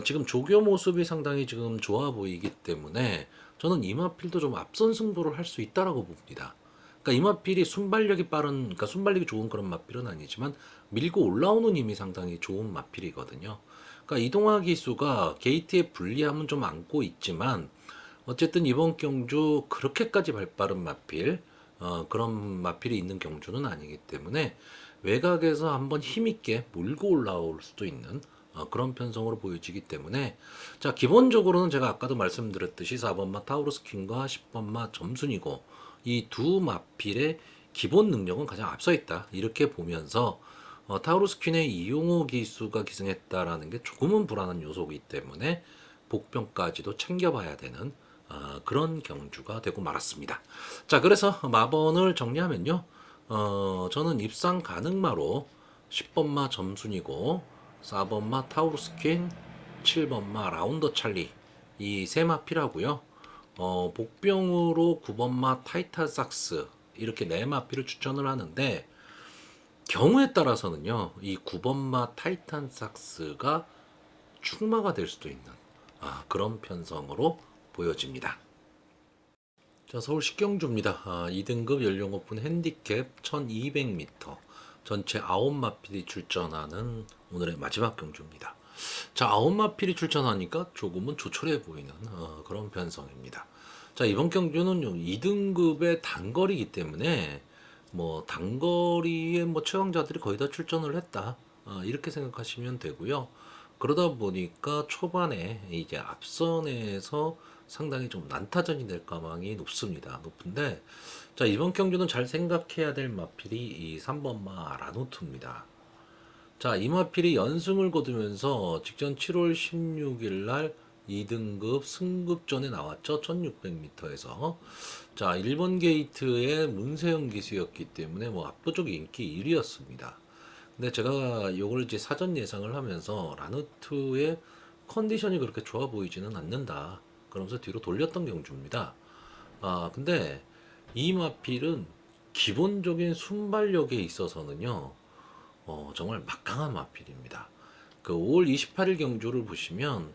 지금 조교 모습이 상당히 지금 좋아 보이기 때문에 저는 이마필도 좀 앞선 승부를 할 수 있다라고 봅니다. 그러니까 이마필이 순발력이 빠른, 그러니까 순발력이 좋은 그런 마필은 아니지만 밀고 올라오는 힘이 상당히 좋은 마필이거든요. 그러니까 이동화 기수가 게이트의 불리함은 좀 안고 있지만 어쨌든 이번 경주 그렇게까지 발빠른 마필, 그런 마필이 있는 경주는 아니기 때문에 외곽에서 한번 힘있게 몰고 올라올 수도 있는 그런 편성으로 보여지기 때문에, 자, 기본적으로는 제가 아까도 말씀드렸듯이 4번마 타우루스 퀸과 10번마 점순이고 이 두 마필의 기본 능력은 가장 앞서 있다 이렇게 보면서 타우루스 퀸의 이용호 기수가 기승했다라는 게 조금은 불안한 요소이기 때문에 복병까지도 챙겨봐야 되는 그런 경주가 되고 말았습니다. 자, 그래서 마번을 정리하면요. 저는 입상 가능마로 10번마 점순이고 4번마 타우루스 퀸, 7번마 라운더 찰리 이 세 마필하고요. 복병으로 9번마 타이탄 삭스 이렇게 네 마필을 추천을 하는데, 경우에 따라서는요 이 9번마 타이탄 삭스가 축마가 될 수도 있는 그런 편성으로 보여집니다. 자, 서울 식경주입니다. 2등급 연령 오픈 핸디캡 1200m 전체 9마필이 출전하는 오늘의 마지막 경주입니다. 자, 9마필이 출전하니까 조금은 조촐해 보이는 그런 편성입니다. 자, 이번 경주는 2등급의 단거리이기 때문에 뭐 단거리의 뭐 최강자들이 거의 다 출전을 했다, 이렇게 생각하시면 되고요. 그러다 보니까 초반에 이제 앞선에서 상당히 좀 난타전이 될 가망이 높습니다. 높은데, 자, 이번 경주는 잘 생각해야 될 마필이 이 3번마 라노트입니다. 자, 이마필이 연승을 거두면서 직전 7월 16일 날 2등급 승급전에 나왔죠. 1600m에서. 자, 1번 게이트의 문세영 기수였기 때문에 뭐 압도적 인기 1위였습니다. 근데 제가 요걸 이제 사전 예상을 하면서 라누트의 컨디션이 그렇게 좋아 보이지는 않는다. 그러면서 뒤로 돌렸던 경주입니다. 근데 이 마필은 기본적인 순발력에 있어서는요, 정말 막강한 마필입니다. 그 5월 28일 경주를 보시면,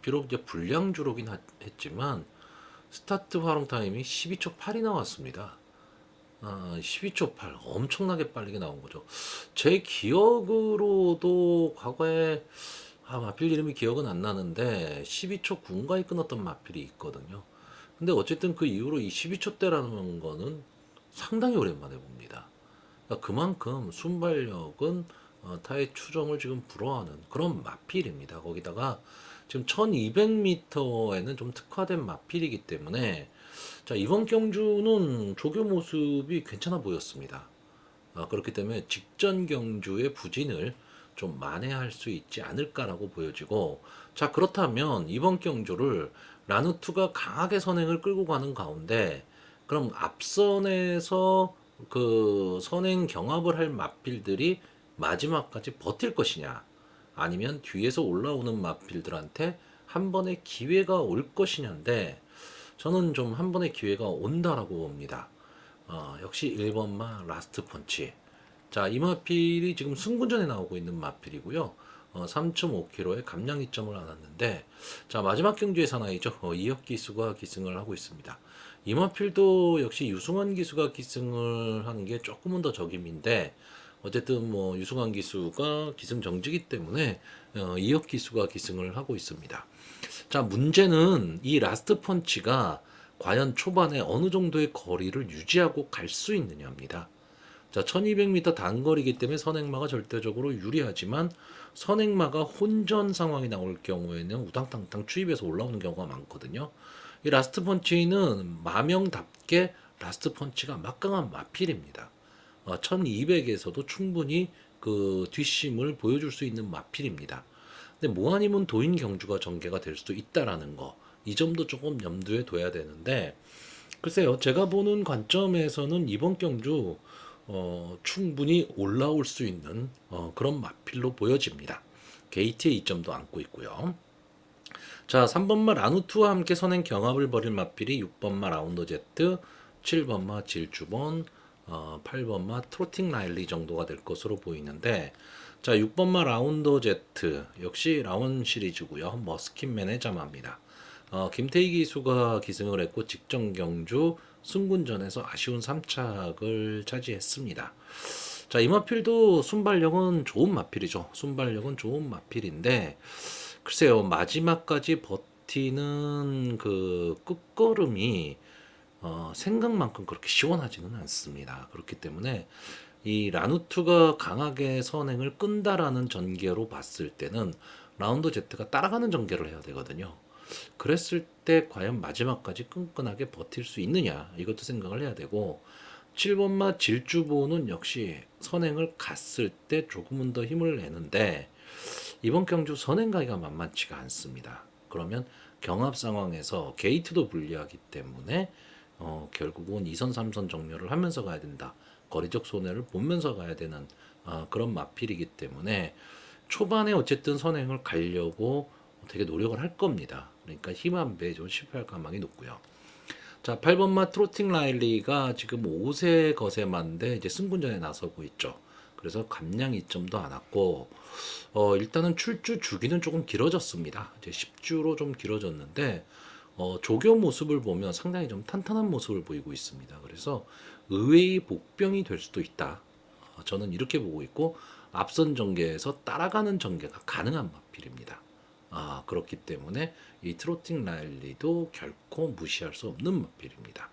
비록 이제 불량주로긴 했지만, 스타트 활용 타임이 12초 8이 나왔습니다. 12초 8. 엄청나게 빠르게 나온 거죠. 제 기억으로도 과거에, 마필 이름이 기억은 안 나는데, 12초 9인가에 끊었던 마필이 있거든요. 근데 어쨌든 그 이후로 이 12초대라는 거는 상당히 오랜만에 봅니다. 그러니까 그만큼 순발력은 타의 추종을 지금 불허하는 그런 마필입니다. 거기다가 지금 1200m에는 좀 특화된 마필이기 때문에 자, 이번 경주는 조교 모습이 괜찮아 보였습니다. 그렇기 때문에 직전 경주의 부진을 좀 만회할 수 있지 않을까라고 보여지고, 자, 그렇다면 이번 경주를 라누트가 강하게 선행을 끌고 가는 가운데 그럼 앞선에서 그 선행 경합을 할 맞필들이 마지막까지 버틸 것이냐, 아니면 뒤에서 올라오는 맞필들한테 한 번의 기회가 올 것이냐인데, 저는 좀 한 번의 기회가 온다라고 봅니다. 역시 1번마 라스트 펀치. 자, 이 마필이 지금 승군전에 나오고 있는 마필이고요. 3.5km의 감량 이점을 안았는데, 자, 마지막 경주의 사나이죠. 이혁 기수가 기승을 하고 있습니다. 이 마필도 역시 유승환 기수가 기승을 하는 게 조금은 더 적임인데, 어쨌든 뭐 유승환 기수가 기승 정지기 때문에 이혁 기수가 기승을 하고 있습니다. 자, 문제는 이 라스트 펀치가 과연 초반에 어느 정도의 거리를 유지하고 갈 수 있느냐입니다. 자, 1200m 단거리이기 때문에 선행마가 절대적으로 유리하지만 선행마가 혼전 상황이 나올 경우에는 우당탕탕 추입해서 올라오는 경우가 많거든요. 이 라스트 펀치는 마명답게 라스트 펀치가 막강한 마필입니다. 1200에서도 충분히 그 뒷심을 보여줄 수 있는 마필입니다. 근데 뭐 아니면 도인 경주가 전개가 될 수도 있다라는 거, 이 점도 조금 염두에 둬야 되는데, 글쎄요, 제가 보는 관점에서는 이번 경주 충분히 올라올 수 있는 그런 마필로 보여집니다. 게이트의 이점도 안고 있고요. 자, 3번마 라누트와 함께 선행 경합을 벌일 마필이 6번마 라운더 제트, 7번마 질주본, 8번마 트로팅 라일리 정도가 될 것으로 보이는데, 자, 6번마 라운더 제트 역시 라운 시리즈고요. 머스킨맨의 자마입니다. 김태희 기수가 기승을 했고 직전 경주 승군전에서 아쉬운 3착을 차지했습니다. 자, 이 마필도 순발력은 좋은 마필이죠. 순발력은 좋은 마필인데, 글쎄요, 마지막까지 버티는 그 끝걸음이 생각만큼 그렇게 시원하지는 않습니다. 그렇기 때문에 이 라누트가 강하게 선행을 끈다라는 전개로 봤을 때는 라운드 제트가 따라가는 전개를 해야 되거든요. 그랬을 때 과연 마지막까지 끈끈하게 버틸 수 있느냐, 이것도 생각을 해야 되고, 7번마 질주보는 역시 선행을 갔을 때 조금은 더 힘을 내는데 이번 경주 선행 가기가 만만치가 않습니다. 그러면 경합 상황에서 게이트도 불리하기 때문에 결국은 2선 3선 정렬을 하면서 가야 된다. 거리적 손해를 보면서 가야 되는 그런 마필이기 때문에 초반에 어쨌든 선행을 가려고 되게 노력을 할 겁니다. 그러니까 힘 한 배 좀 실패할 가망이 높고요. 자, 8번마 트로팅 라일리가 지금 5세 거세만데 이제 승군전에 나서고 있죠. 그래서 감량 이점도 안 왔고, 일단은 출주 주기는 조금 길어졌습니다. 이제 10주로 좀 길어졌는데, 조교 모습을 보면 상당히 좀 탄탄한 모습을 보이고 있습니다. 그래서 의외의 복병이 될 수도 있다. 저는 이렇게 보고 있고, 앞선 전개에서 따라가는 전개가 가능한 마필입니다. 그렇기 때문에 이 트로팅 라일리도 결코 무시할 수 없는 마필입니다.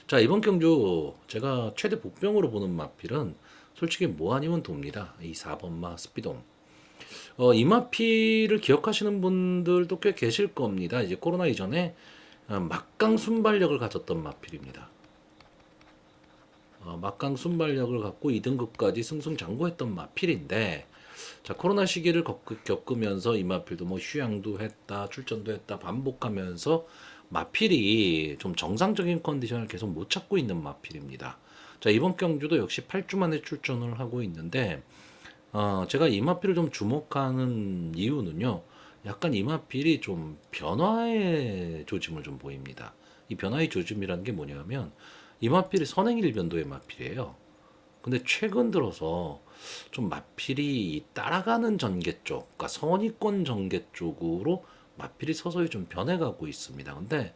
자, 이번 경주 제가 최대 복병으로 보는 마필은 솔직히 뭐 아니면 돕니다. 이 4번마 스피돔. 이 마필을 기억하시는 분들도 꽤 계실 겁니다. 이제 코로나 이전에 막강 순발력을 가졌던 마필입니다. 막강 순발력을 갖고 2등급까지 승승장구했던 마필인데 자 코로나 시기를 겪으면서 이 마필도 뭐 휴양도 했다 출전도 했다 반복하면서 마필이 좀 정상적인 컨디션을 계속 못 찾고 있는 마필입니다. 자 이번 경주도 역시 8주 만에 출전을 하고 있는데 제가 이마필을 좀 주목하는 이유는요. 약간 이마필이 좀 변화의 조짐을 좀 보입니다. 이 변화의 조짐이라는 게 뭐냐면 이마필이 선행일변도의 마필이에요. 근데 최근 들어서 좀 마필이 따라가는 전개 쪽, 그러니까 선의권 전개 쪽으로 마필이 서서히 좀 변해가고 있습니다. 근데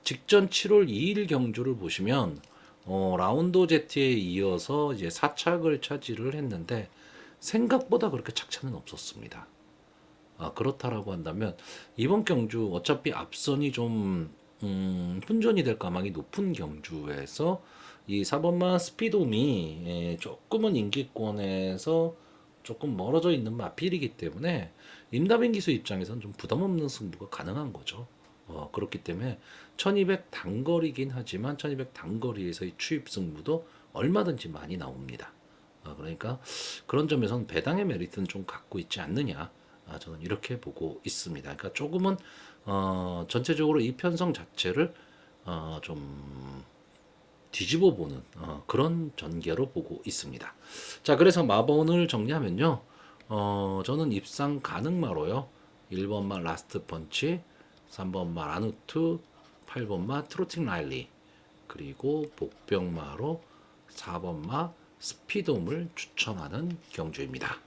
직전 7월 2일 경주를 보시면 라운드 제트에 이어서 이제 4착을 차지를 했는데 생각보다 그렇게 착차는 없었습니다. 그렇다라고 한다면 이번 경주 어차피 앞선이 좀 혼전이 될 가망이 높은 경주에서 이 4번마 스피돔이 조금은 인기권에서 조금 멀어져 있는 마필이기 때문에 임다빈 기수 입장에서는 좀 부담 없는 승부가 가능한 거죠. 그렇기 때문에 1200 단거리긴 하지만 1200 단거리에서의 추입 승부도 얼마든지 많이 나옵니다. 그러니까 그런 점에서는 배당의 메리트는 좀 갖고 있지 않느냐. 저는 이렇게 보고 있습니다. 그러니까 조금은 전체적으로 이 편성 자체를 좀 뒤집어 보는 그런 전개로 보고 있습니다. 자, 그래서 마번을 정리하면요. 저는 입상 가능마로요. 1번마 라스트 펀치, 3번마 라누트, 8번마 트로팅 라일리, 그리고 복병마로 4번마 스피돔을 추천하는 경주입니다.